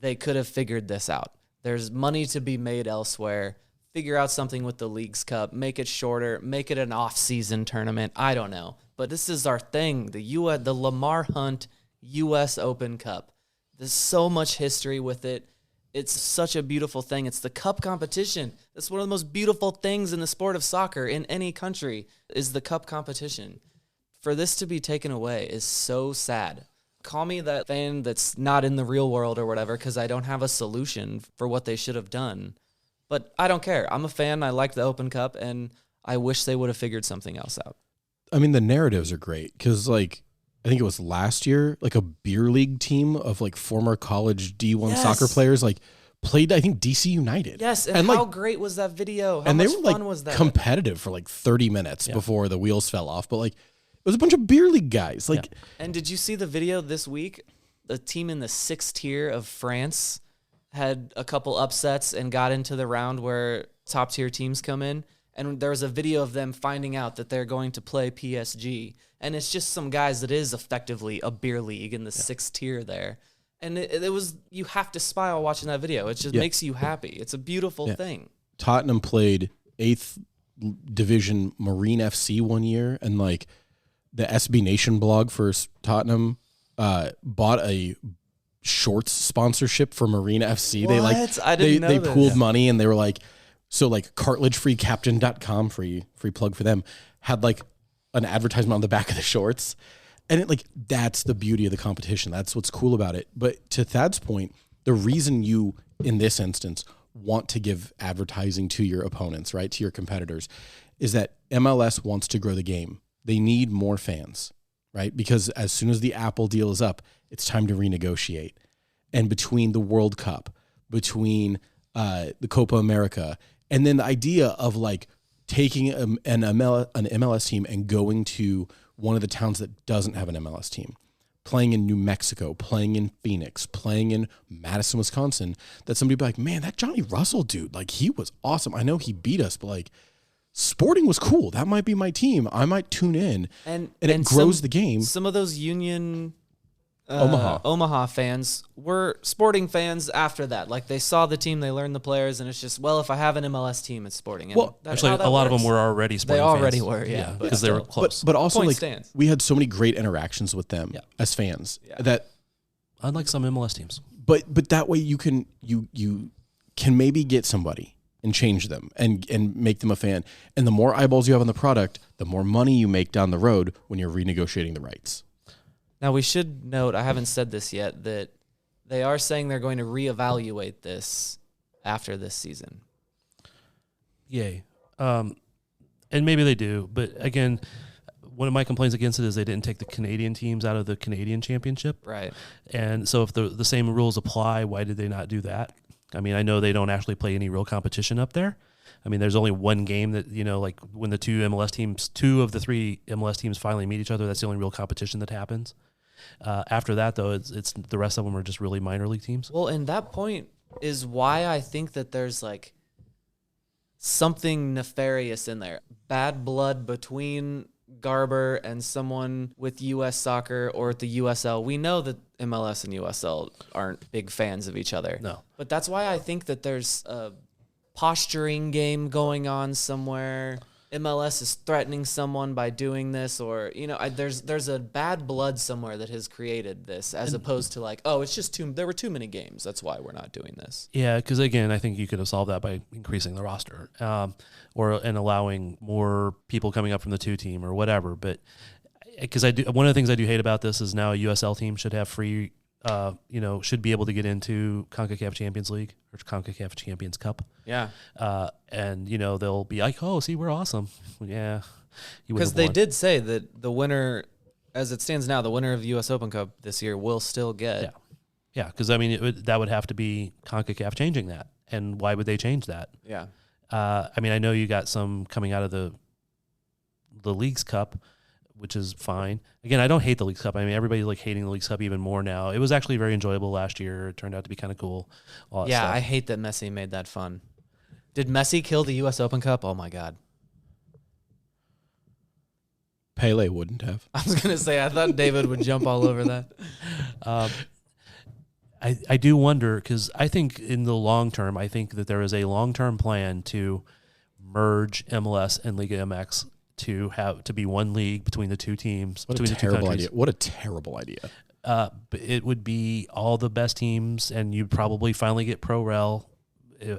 they could have figured this out. There's money to be made elsewhere. Figure out something with the Leagues Cup, make it shorter, make it an off-season tournament. I don't know. But this is our thing, the Lamar Hunt U.S. Open Cup. There's so much history with it. It's such a beautiful thing. It's the cup competition. That's one of the most beautiful things in the sport of soccer in any country is the cup competition. For this to be taken away is so sad. Call me that fan that's not in the real world or whatever because I don't have a solution for what they should have done. But I don't care. I'm a fan. I like the Open Cup, and I wish they would have figured something else out. I mean, the narratives are great because, like, I think it was last year, like a beer league team of like former college D1 soccer players, like played, I think, DC United. Yes, and how great was that video? How much fun was that? Competitive for like 30 minutes before the wheels fell off. But like, it was a bunch of beer league guys. Like, and did you see the video this week? The team in the 6th tier of France had a couple upsets and got into the round where top tier teams come in. And there was a video of them finding out that they're going to play PSG. And it's just some guys that is effectively a beer league in the 6th tier there. And it was, you have to smile watching that video. It just makes you happy. It's a beautiful thing. Tottenham played 8th division Marine FC one year. And like the SB Nation blog for Tottenham bought a shorts sponsorship for Marine FC. What? I didn't know they this. pooled money and they were like, so like cartilagefreecaptain.com, free plug for them, had like an advertisement on the back of the shorts. And it like, that's the beauty of the competition. That's what's cool about it. But to Thad's point, the reason you, in this instance, want to give advertising to your opponents, right, to your competitors, is that MLS wants to grow the game. They need more fans, right? Because as soon as the Apple deal is up, it's time to renegotiate. And between the World Cup, between the Copa America, and then the idea of like taking an MLS team and going to one of the towns that doesn't have an MLS team, playing in New Mexico, playing in Phoenix, playing in Madison, Wisconsin, that somebody be like, man, that Johnny Russell dude, like he was awesome. I know he beat us, but like Sporting was cool. That might be my team. I might tune in. And it grows the game. Some of those Union Omaha fans were Sporting fans after that. Like they saw the team, they learned the players, and it's just, well, if I have an MLS team, it's Sporting. And well, actually, a lot of them were already Sporting fans. They already fans. were, yeah. Because they were close. But also, Point like, stands. we had so many great interactions with them as fans that, unlike some MLS teams. But that way you can maybe get somebody and change them and make them a fan. And the more eyeballs you have on the product, the more money you make down the road when you're renegotiating the rights. Now, we should note, I haven't said this yet, that they are saying they're going to reevaluate this after this season. Yay. And maybe they do. But again, one of my complaints against it is they didn't take the Canadian teams out of the Canadian Championship. Right. And so if the same rules apply, why did they not do that? I mean, I know they don't actually play any real competition up there. I mean, there's only one game that, like when the two of the three MLS teams finally meet each other, that's the only real competition that happens. After that, though, it's the rest of them are just really minor league teams. Well, and that point is why I think that there's like something nefarious in there. Bad blood between Garber and someone with U.S. Soccer or at the USL, we know that MLS and USL aren't big fans of each other. No. But that's why I think that there's a posturing game going on somewhere. MLS is threatening someone by doing this, or there's a bad blood somewhere that has created this, as opposed to like, oh, it's just there were too many games, that's why we're not doing this. Yeah, because again, I think you could have solved that by increasing the roster, and allowing more people coming up from the 2 team or whatever. But because one of the things I do hate about this is now a USL team should have free, should be able to get into CONCACAF Champions League or CONCACAF Champions Cup. Yeah. And they'll be like, oh, see, we're awesome. Yeah. Because they did say that the winner, as it stands now, the winner of the U.S. Open Cup this year will still get. Yeah. Because, that would have to be CONCACAF changing that. And why would they change that? Yeah. I know you got some coming out of the Leagues Cup, which is fine. Again, I don't hate the Leagues Cup. Everybody's like hating the Leagues Cup even more now. It was actually very enjoyable last year. It turned out to be kind of cool. Yeah, I hate that Messi made that fun. Did Messi kill the U.S. Open Cup? Oh, my God. Pele wouldn't have. I was going to say, I thought David would jump all over that. I do wonder, because I think in the long term, I think that there is a long-term plan to merge MLS and Liga MX to be one league between the 2 teams. What a terrible idea. What a terrible idea. But it would be all the best teams, and you'd probably finally get Pro-Rel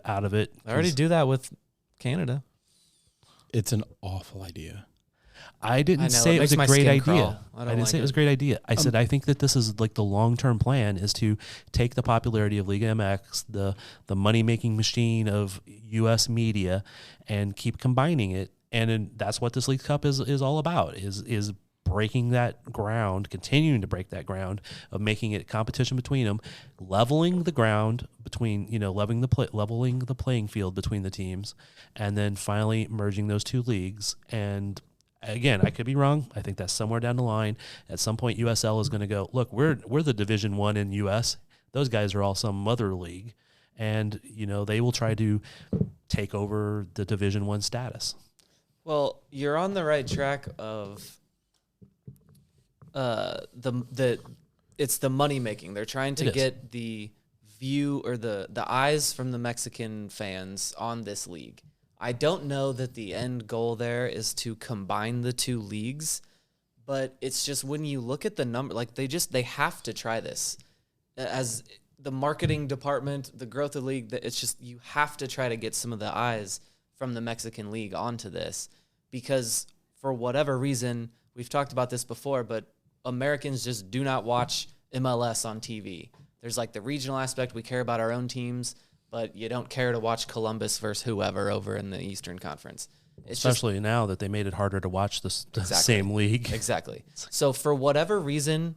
out of it. I already do that with Canada. It's an awful idea. I didn't say it was a great idea. I didn't say it was a great idea. I said I think that this is like the long-term plan is to take the popularity of Liga MX, the money-making machine of U.S. media, and keep combining it. And that's what this League Cup is all about, is breaking that ground, continuing to break that ground of making it competition between them, leveling the ground between, leveling the playing field between the teams, and then finally merging those 2 leagues. And again, I could be wrong. I think that's somewhere down the line. At some point, USL is going to go, look, we're the Division 1 in US. Those guys are all some other league. And, they will try to take over the Division 1 status. Well, you're on the right track of it's the money making. They're trying to get the view or the eyes from the Mexican fans on this league. I don't know that the end goal there is to combine the 2 leagues, but it's just when you look at the number, like they have to try this as the marketing department, the growth of the league. It's just, you have to try to get some of the eyes from the Mexican league onto this, because for whatever reason, we've talked about this before, but Americans just do not watch MLS on TV. There's like the regional aspect. We care about our own teams, but you don't care to watch Columbus versus whoever over in the Eastern Conference. Especially now that they made it harder to watch the same league. Exactly. So for whatever reason,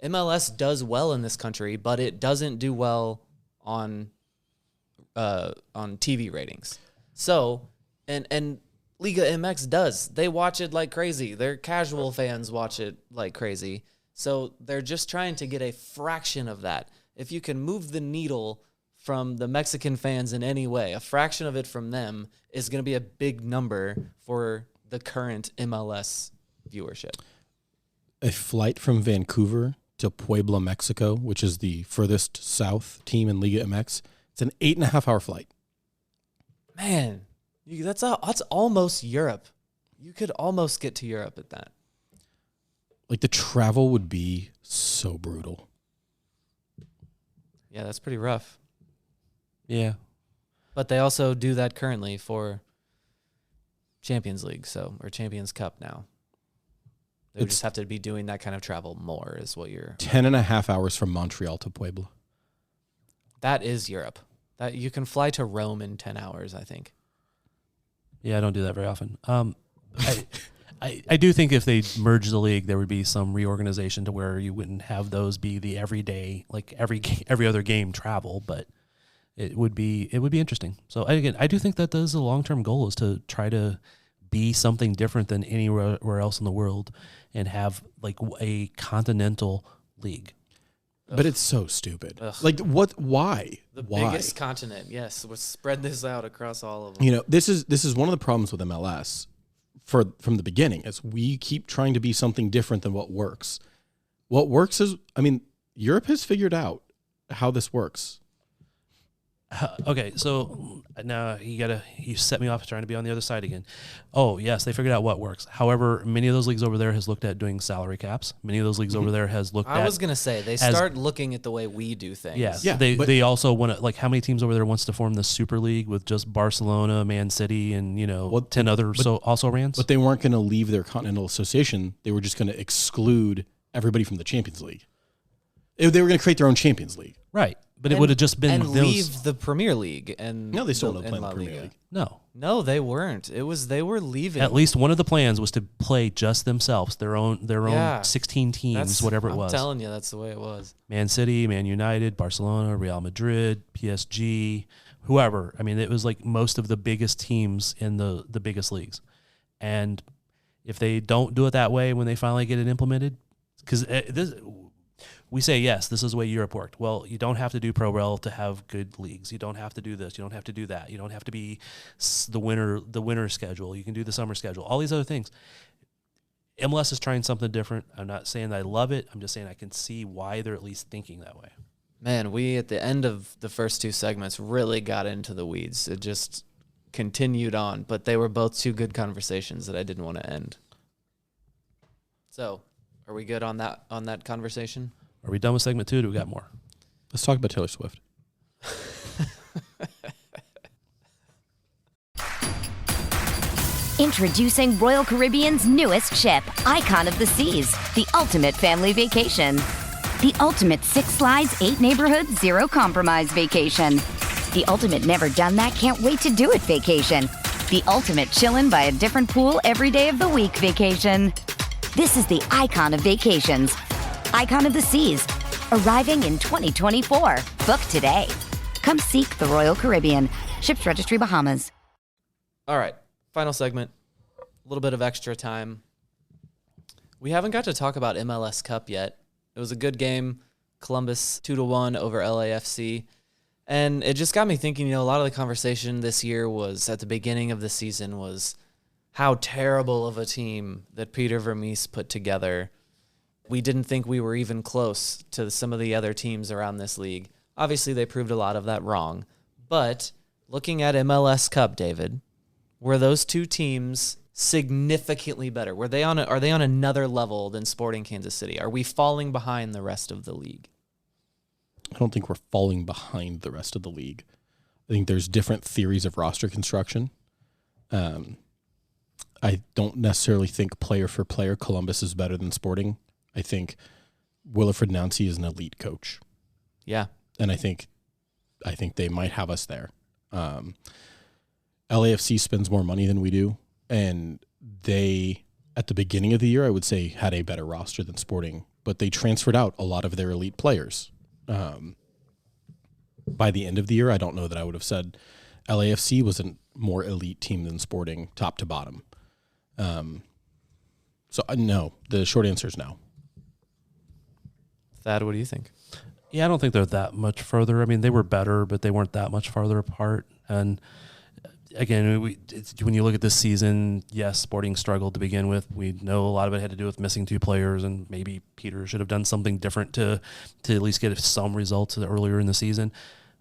MLS does well in this country, but it doesn't do well on TV ratings. So, and Liga MX does. They watch it like crazy. Their casual fans watch it like crazy. So they're just trying to get a fraction of that. If you can move the needle from the Mexican fans in any way, a fraction of it from them is going to be a big number for the current MLS viewership. A flight from Vancouver to Puebla, Mexico, which is the furthest south team in Liga MX, it's an 8.5-hour flight. Man, that's almost Europe. You could almost get to Europe at that. Like, the travel would be so brutal. Yeah, that's pretty rough. Yeah. But they also do that currently for Champions League, or Champions Cup now. They just have to be doing that kind of travel more, is what you're... 10.5 hours from Montreal to Puebla. That is Europe. That you can fly to Rome in 10 hours, I think. Yeah, I don't do that very often. I do think if they merge the league, there would be some reorganization to where you wouldn't have those be the everyday, like every other game travel, but it would be interesting. So again, I do think that is a long-term goal, is to try to be something different than anywhere else in the world and have like a continental league. But it's so stupid. Ugh. Like, what? Why? Why? Biggest continent, yes. We'll spread this out across all of them. This is one of the problems with MLS from the beginning, is we keep trying to be something different than what works. What works is, Europe has figured out how this works. Okay, so now you set me off trying to be on the other side again. Oh, yes, they figured out what works. However, many of those leagues over there has looked at doing salary caps. Many of those leagues over there has looked at... I was going to say, they start looking at the way we do things. Yes, yeah, they also want to, like, how many teams over there wants to form the Super League with just Barcelona, Man City, and, 10 other also rans? But they weren't going to leave their Continental Association. They were just going to exclude everybody from the Champions League. They were going to create their own Champions League. Right. But it would have just been leave the Premier League and no, they still don't play in the Premier League. No, they weren't. They were leaving. At least one of the plans was to play just themselves, their own 16 teams, whatever it was. I'm telling you, that's the way it was. Man City, Man United, Barcelona, Real Madrid, PSG, whoever. It was like most of the biggest teams in the biggest leagues. And if they don't do it that way when they finally get it implemented, because we say, yes, this is the way Europe worked. Well, you don't have to do pro-rel to have good leagues. You don't have to do this. You don't have to do that. You don't have to be the winter schedule. You can do the summer schedule. All these other things. MLS is trying something different. I'm not saying that I love it. I'm just saying I can see why they're at least thinking that way. Man, we, at the end of the first two segments, really got into the weeds. It just continued on. But they were both two good conversations that I didn't want to end. So, are we good on that conversation? Are we done with segment 2? Or do we got more? Let's talk about Taylor Swift. Introducing Royal Caribbean's newest ship, Icon of the Seas, the ultimate family vacation. The ultimate 6 slides, 8 neighborhoods, 0 compromise vacation. The ultimate never done that, can't wait to do it vacation. The ultimate chillin' by a different pool every day of the week vacation. This is the Icon of Vacations. Icon of the Seas, arriving in 2024. Book today. Come seek the Royal Caribbean. Ships Registry, Bahamas. All right, final segment. A little bit of extra time. We haven't got to talk about MLS Cup yet. It was a good game. Columbus 2-1 over LAFC. And it just got me thinking, a lot of the conversation this year was, at the beginning of the season, was how terrible of a team that Peter Vermees put together. We didn't think we were even close to some of the other teams around this league. Obviously, they proved a lot of that wrong. But looking at MLS Cup, David, were those two teams significantly better? Are they on another level than Sporting Kansas City? Are we falling behind the rest of the league? I don't think we're falling behind the rest of the league. I think there's different theories of roster construction. I don't necessarily think player for player Columbus is better than Sporting. I think Wilfried Nancy is an elite coach. Yeah. And I think they might have us there. LAFC spends more money than we do. And they, at the beginning of the year, I would say had a better roster than Sporting. But they transferred out a lot of their elite players. By the end of the year, I don't know that I would have said LAFC was a more elite team than Sporting, top to bottom. No, the short answer is no. Thad, what do you think? Yeah, I don't think they're that much further. They were better, but they weren't that much farther apart. And again, when you look at this season, yes, Sporting struggled to begin with. We know a lot of it had to do with missing 2 players, and maybe Peter should have done something different to at least get some results earlier in the season.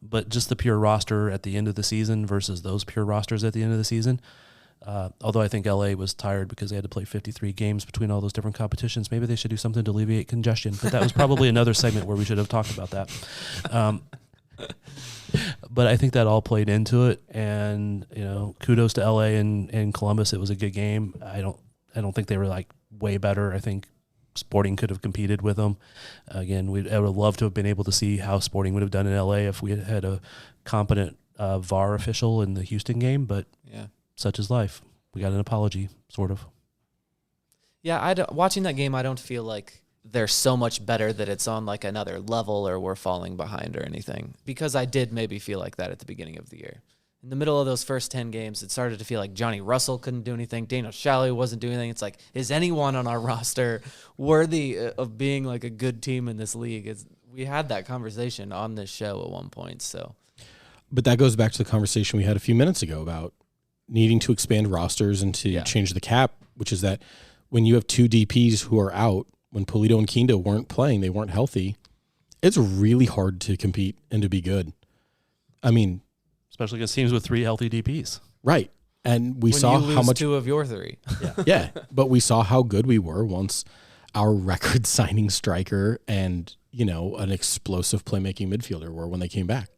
But just the pure roster at the end of the season versus those pure rosters at the end of the season, although I think LA was tired because they had to play 53 games between all those different competitions. Maybe they should do something to alleviate congestion. But that was probably another segment where we should have talked about that. But I think that all played into it. And, kudos to LA and Columbus. It was a good game. I don't think they were like way better. I think Sporting could have competed with them. Again, I would love to have been able to see how Sporting would have done in LA if we had a competent VAR official in the Houston game. But yeah. Such is life. We got an apology, sort of. Yeah, watching that game, I don't feel like they're so much better that it's on like another level or we're falling behind or anything. Because I did maybe feel like that at the beginning of the year. In the middle of those first 10 games, it started to feel like Johnny Russell couldn't do anything. Daniel Shaley wasn't doing anything. It's like, is anyone on our roster worthy of being like a good team in this league? We had that conversation on this show at one point. But that goes back to the conversation we had a few minutes ago about needing to expand rosters and to change the cap, which is that when you have two DPs who are out, when Pulido and Kinda weren't playing, they weren't healthy, it's really hard to compete and to be good. I mean, especially against teams with 3 healthy DPs. Right. And we when saw you lose how much 2 of your 3. Yeah. But we saw how good we were once our record signing striker and, an explosive playmaking midfielder were when they came back.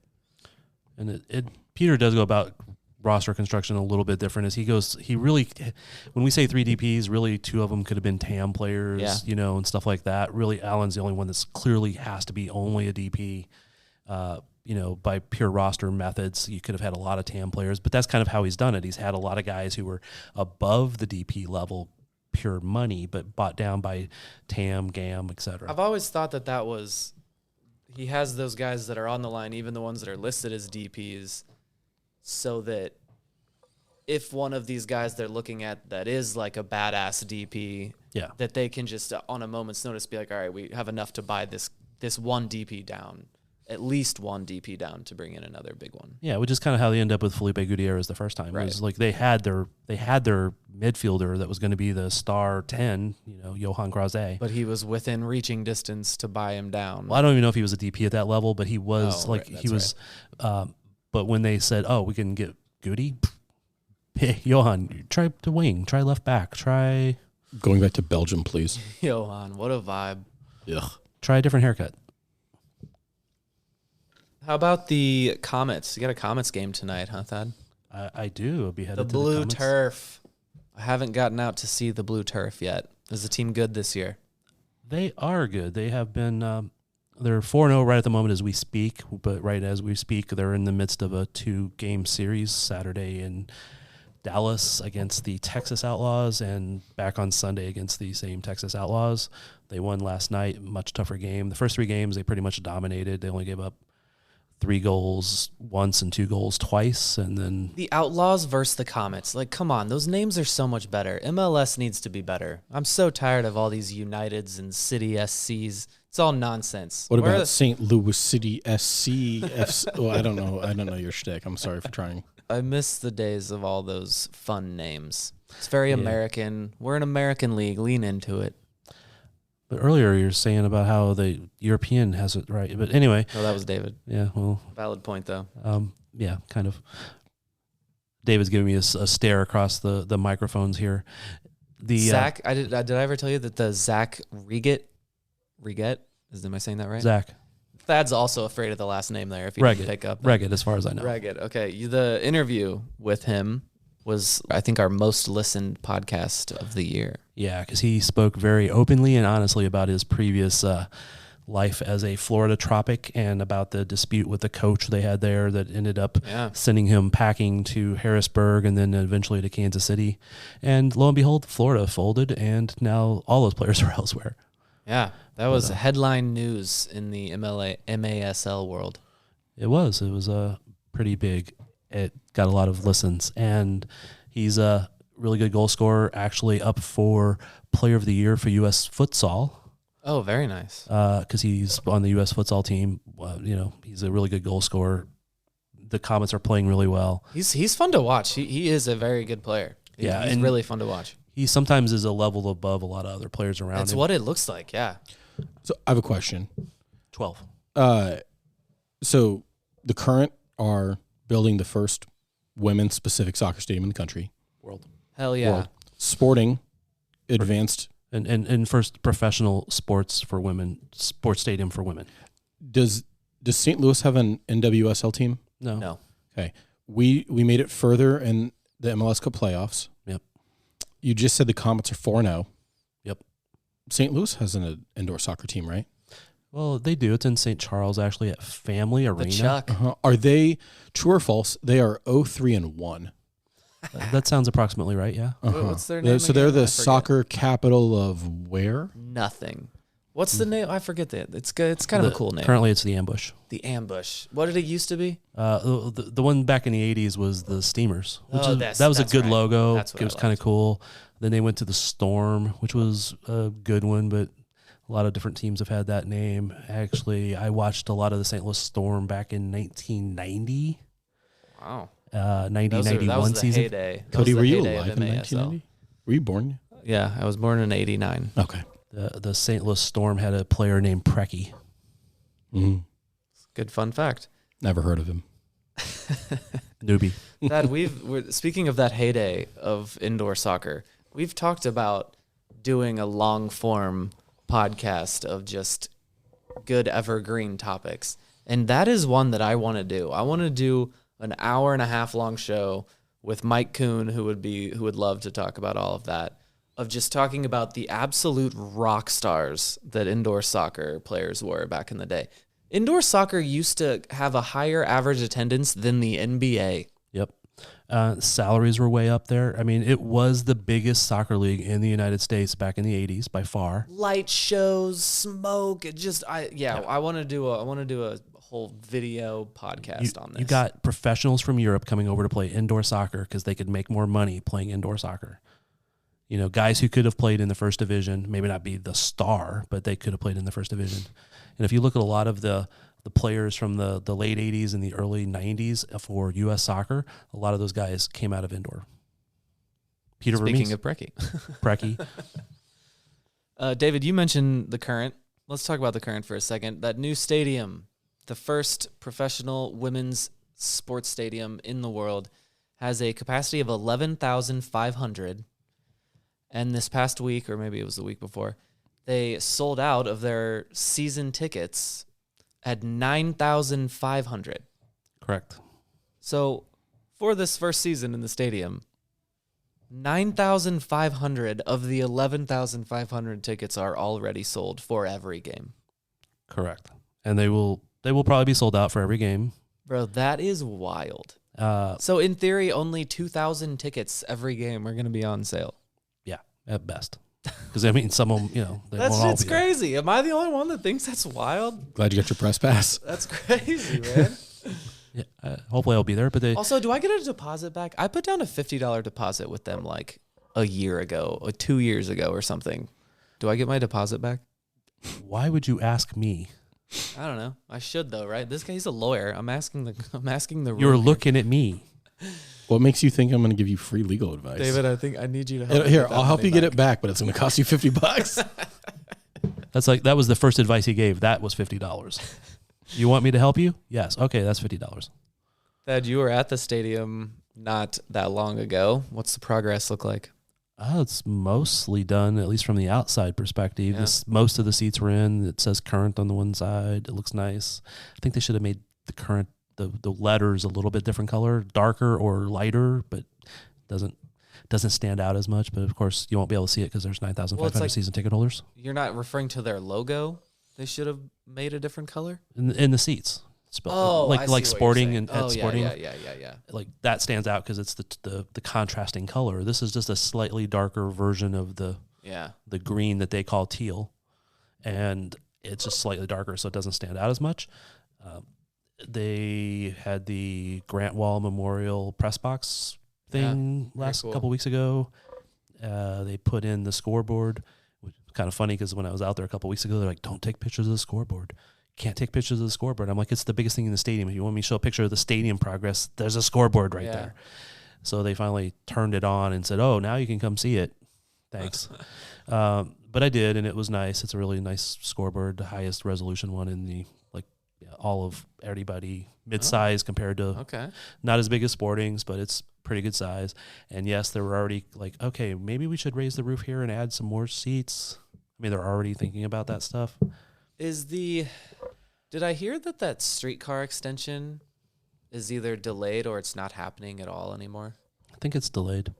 And Peter does go about roster construction a little bit different as when we say 3 DPs, really 2 of them could have been TAM players, and stuff like that. Really, Allen's the only one that's clearly has to be only a DP. By pure roster methods, you could have had a lot of TAM players, but that's kind of how he's done it. He's had a lot of guys who were above the DP level, pure money, but bought down by TAM, GAM, etc. I've always thought that was, he has those guys that are on the line, even the ones that are listed as DPs, so that if one of these guys they're looking at that is like a badass DP, that they can just on a moment's notice be like, all right, we have enough to buy this one DP down. At least one DP down to bring in another big one. Yeah, which is kind of how they end up with Felipe Gutierrez the first time. Right. It was like they had their midfielder that was going to be the star 10, Johan Krause. But he was within reaching distance to buy him down. Well, I don't even know if he was a DP at that level, but he was but when they said, "Oh, we can get Goody," hey, Johan, try to wing, try left back, try going back to Belgium, please. Johan, what a vibe. Ugh. Try a different haircut. How about the Comets? You got a Comets game tonight, huh, Thad? I do. I'll be headed to the blue turf. I haven't gotten out to see the blue turf yet. Is the team good this year? They are good. They have been. They're 4-0 right at the moment as we speak. But right as we speak, they're in the midst of a 2-game series. Saturday in Dallas against the Texas Outlaws, and back on Sunday against the same Texas Outlaws. They won last night. Much tougher game. The first 3 games they pretty much dominated. They only gave up 3 goals once and 2 goals twice, and then the Outlaws versus the Comets. Like, come on, those names are so much better. MLS needs to be better. I'm so tired of all these Uniteds and City SCs. It's all nonsense. What about St. Louis City SC? Well, I don't know your shtick. I'm sorry for trying. I miss the days of all those fun names. It's very American. We're an American league. Lean into it. But earlier you were saying about how the European has it right. But anyway. Oh, that was David. Yeah, well. Valid point, though. Yeah, kind of. David's giving me a stare across the microphones here. Zach, did I ever tell you that the Zach Reget, am I saying that right? Zach. Thad's also afraid of the last name there, if you didn't pick up. Reget, as far as I know. Reget, okay. The interview with him was, I think, our most listened podcast of the year. Yeah, because he spoke very openly and honestly about his previous life as a Florida Tropic and about the dispute with the coach they had there that ended up sending him packing to Harrisburg and then eventually to Kansas City. And lo and behold, Florida folded, and now all those players are elsewhere. Yeah, that was headline news in the MASL world. It was pretty big. It got a lot of listens, and he's a really good goal scorer, actually up for Player of the Year for U.S. Futsal. Oh, very nice. Because he's on the U.S. Futsal team. He's a really good goal scorer. The Comets are playing really well. He's fun to watch. He is a very good player. He's really fun to watch. He sometimes is a level above a lot of other players around him. That's what it looks like, yeah. So I have a question. 12. So the Current are building the first women's specific soccer stadium in the country. World. Hell yeah. World. Sporting advanced. And first professional sports for women, sports stadium for women. Does St. Louis have an NWSL team? No. Okay. We made it further in the MLS Cup playoffs. Yep. You just said the Comets are 4-0. Yep. St. Louis has an indoor soccer team, right? Well, they do. It's in St. Charles, actually, at Family Arena. The Chuck. Are they, true or false, they are 0-3-1. That sounds approximately right, yeah. What's their name? So they're the soccer capital of where? Nothing. What's the name? I forget that. It's good. It's kind of a cool name. Currently, it's the Ambush. The Ambush. What did it used to be? The one back in the 80s was the Steamers. That was a good right. logo. That's what it was kind of cool. Then they went to the Storm, which was a good one, but a lot of different teams have had that name. Actually, I watched a lot of the St. Louis Storm back in 1990. Wow. 90-91 season. Heyday. Cody, were you alive in 1990? Were you born? Yeah, I was born in 89. Okay. The St. Louis Storm had a player named Preki. Mm-hmm. Good fun fact. Never heard of him. Newbie. Dad, speaking of that heyday of indoor soccer, we've talked about doing a long form podcast of just good evergreen topics. And that is one that I want to do. I want to do an hour and a half long show with Mike Kuhn, who would love to talk about all of that, of just talking about the absolute rock stars that indoor soccer players were back in the day. Indoor soccer used to have a higher average attendance than the NBA. Yep. Salaries were way up there. I mean, it was the biggest soccer league in the United States back in the 80s by far. Light shows, smoke, I want to do a whole video podcast on this. You got professionals from Europe coming over to play indoor soccer because they could make more money playing indoor soccer. You know, guys who could have played in the first division, maybe not be the star, but they could have played in the first division. And if you look at a lot of the players from the late 80s and the early 90s for U.S. soccer, a lot of those guys came out of indoor. Speaking of Preki. David, you mentioned the Current. Let's talk about the Current for a second. That new stadium, the first professional women's sports stadium in the world, has a capacity of 11,500. And this past week, or maybe it was the week before, they sold out of their season tickets at 9,500. Correct. So for this first season in the stadium, 9,500 of the 11,500 tickets are already sold for every game. Correct. And they will probably be sold out for every game. Bro, that is wild. So in theory, only 2,000 tickets every game are going to be on sale. Yeah, at best. Because, I mean, some of them, you know, they won't all That's be crazy. There. Am I the only one that thinks that's wild? Glad you got your press pass. That's crazy, man. Yeah, hopefully I'll be there. But Also, do I get a deposit back? I put down a $50 deposit with them like a year ago, or 2 years ago or something. Do I get my deposit back? Why would you ask me? I don't know. I should though, right? This guy's a lawyer. I'm asking the. You're looking at me. What makes you think I'm going to give you free legal advice? David, I think I need you to help. Here, I'll help you get it back, but it's going to cost you $50. That was the first advice he gave. That was $50. You want me to help you? Yes. Okay, that's $50. Dad, you were at the stadium not that long ago. What's the progress look like? It's mostly done, at least from the outside perspective. Yeah. Most of the seats were in. It says Current on the one side. It looks nice. I think they should have made the Current, the letters a little bit different color, darker or lighter, but doesn't stand out as much. But of course, you won't be able to see it because there's 9,500 season ticket holders. You're not referring to their logo? They should have made a different color in the seats. Like Sporting and at Sporting. Yeah. Like that stands out because it's the contrasting color. This is just a slightly darker version of the green that they call teal, and it's just slightly darker, so it doesn't stand out as much. They had the Grant Wall Memorial press box thing last couple weeks ago. They put in the scoreboard, which is kind of funny because when I was out there a couple weeks ago, they're like, "Don't take pictures of the scoreboard." Can't take pictures of the scoreboard. I'm like, it's the biggest thing in the stadium. If you want me to show a picture of the stadium progress, there's a scoreboard right there. So they finally turned it on and said, "Oh, now you can come see it." Thanks. But I did, and it was nice. It's a really nice scoreboard, the highest resolution one in the all of everybody, mid-size compared to not as big as Sporting's, but it's pretty good size. And yes, they were already like, okay, maybe we should raise the roof here and add some more seats. I mean, they're already thinking about that stuff. Did I hear that streetcar extension is either delayed or it's not happening at all anymore? I think it's delayed.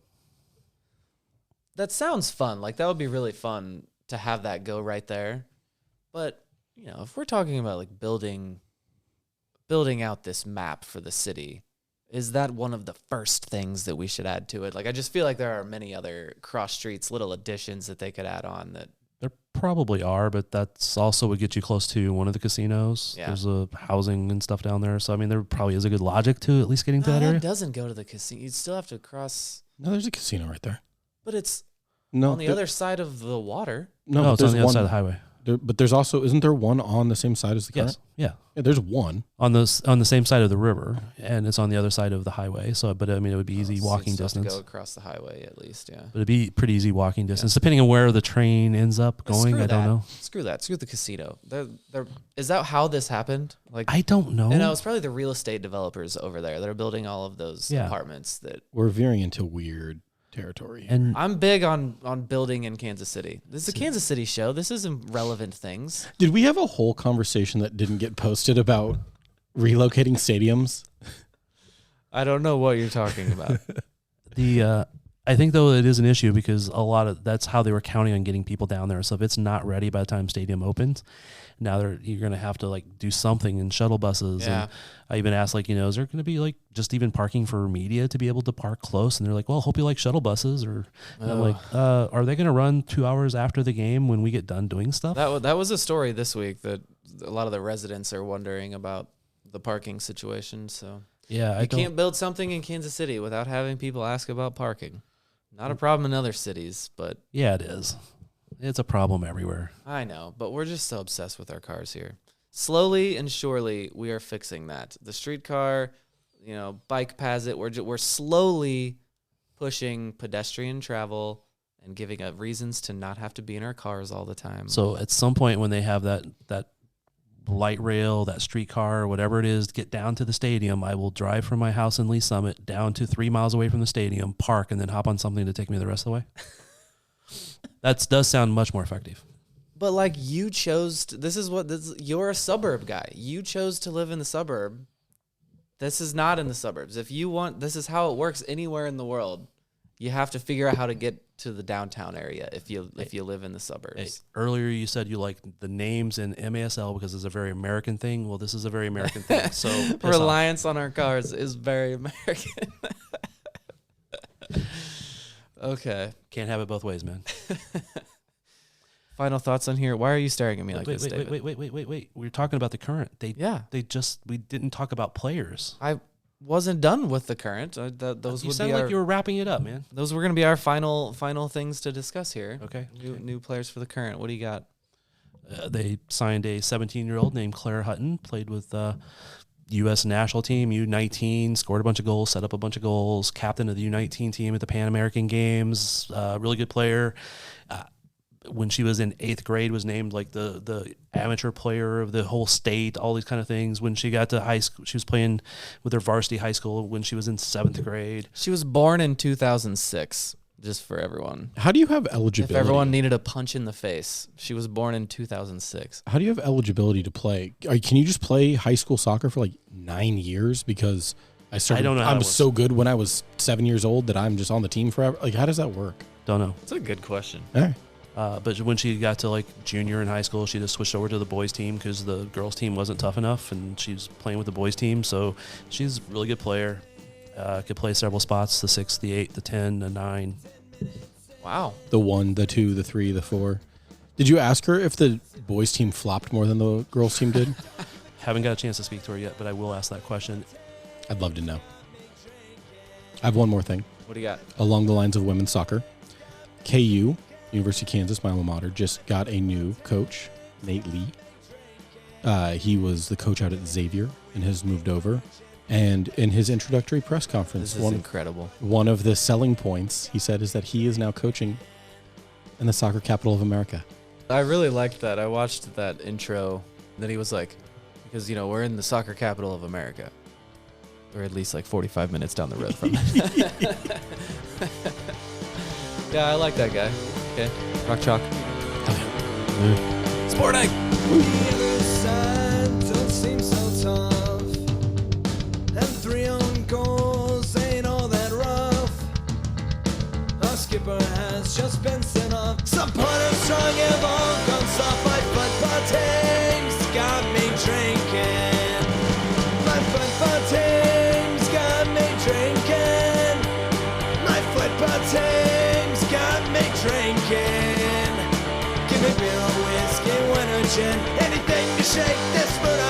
That sounds fun. Like, that would be really fun to have that go right there. But, you know, if we're talking about like building out this map for the city, is that one of the first things that we should add to it? Like, I just feel like there are many other cross streets, little additions that they could add on that. There probably are, but that's also would get you close to one of the casinos. Yeah. There's a housing and stuff down there. So, I mean, there probably is a good logic to at least getting to that area. It doesn't go to the casino. You'd still have to cross. No, there's a casino right there. But it's on the other side of the water. No, it's on the other side of the highway. But there's also, isn't there one on the same side as the current? Yes. Yeah. There's one on the same side of the river, and it's on the other side of the highway. So, but I mean, it would be easy walking distance. To go across the highway at least, yeah. But it'd be pretty easy walking distance, depending on where the train ends up going. I don't know. Screw that. Screw the casino. Is that how this happened? Like, I don't know. It's probably the real estate developers over there that are building all of those apartments. That we're veering into weird territory. And I'm big on building in Kansas City. This is a Kansas City show. This isn't relevant things. Did we have a whole conversation that didn't get posted about relocating stadiums? I don't know what you're talking about. I think though it is an issue because that's how they were counting on getting people down there. So if it's not ready by the time stadium opens, now you're going to have to like do something in shuttle buses. Yeah. And I even asked is there going to be like just even parking for media to be able to park close? And they're like, well, hope you like shuttle buses. Or I'm like, are they going to run 2 hours after the game when we get done doing stuff? That was a story this week that a lot of the residents are wondering about the parking situation. So yeah, you can't build something in Kansas City without having people ask about parking. Not a problem in other cities, but yeah, it is. It's a problem everywhere. I know, but we're just so obsessed with our cars here. Slowly and surely, we are fixing that. The streetcar, bike paths it. We're slowly pushing pedestrian travel and giving up reasons to not have to be in our cars all the time. So at some point when they have that light rail, that streetcar, whatever it is, get down to the stadium, I will drive from my house in Lee Summit down to 3 miles away from the stadium, park, and then hop on something to take me the rest of the way. That does sound much more effective. But like you chose, you're a suburb guy. You chose to live in the suburb. This is not in the suburbs. If you want, this is how it works anywhere in the world. You have to figure out how to get to the downtown area if you live in the suburbs. Hey, earlier you said you like the names in MASL because it's a very American thing. Well, this is a very American thing. So reliance on our cars is very American. Okay. Can't have it both ways, man. Final thoughts on here. Why are you staring at me like this, David? Wait. We were talking about the current. We didn't talk about players. I wasn't done with the current. You sound like you were wrapping it up, man. Those were going to be our final things to discuss here. Okay. New players for the current. What do you got? They signed a 17-year-old named Claire Hutton, played with U.S. national team, U19, scored a bunch of goals, set up a bunch of goals, captain of the U19 team at the Pan American Games, really good player. When she was in 8th grade, was named like the amateur player of the whole state, all these kind of things. When she got to high school, she was playing with her varsity high school when she was in 7th grade. She was born in 2006, just for everyone. How do you have eligibility? If everyone needed a punch in the face, she was born in 2006. How do you have eligibility to play? Can you just play high school soccer for like 9 years? Because I don't know. I was so good when I was 7 years old that I'm just on the team forever. Like, how does that work? Don't know. That's a good question. All right. But when she got to like junior in high school, she just switched over to the boys team because the girls team wasn't tough enough, and she's playing with the boys team. So she's a really good player. Could play several spots: the 6, the 8, the 10, the 9. Wow. The 1, the 2, the 3, the 4. Did you ask her if the boys team flopped more than the girls team did? Haven't got a chance to speak to her yet, but I will ask that question. I'd love to know. I have one more thing. What do you got? Along the lines of women's soccer, KU, University of Kansas, my alma mater, just got a new coach, Nate Lee. He was the coach out at Xavier and has moved over. And in his introductory press conference, this is incredible. One of the selling points, he said, is that he is now coaching in the soccer capital of America. I really liked that. I watched that intro. Then he was like, because, we're in the soccer capital of America. Or at least like 45 minutes down the road from it. Yeah, I like that guy. Okay. Rock chalk. Okay. Sporting! Don't seem so tough. And 3 own goals ain't all that rough. Our skipper has just been sent off. Supporters strong have all gone soft. My football team's got me drinking. My football team's got me drinking. My football team's got me drinking. Give me beer or whiskey, wine or gin, anything to shake this mood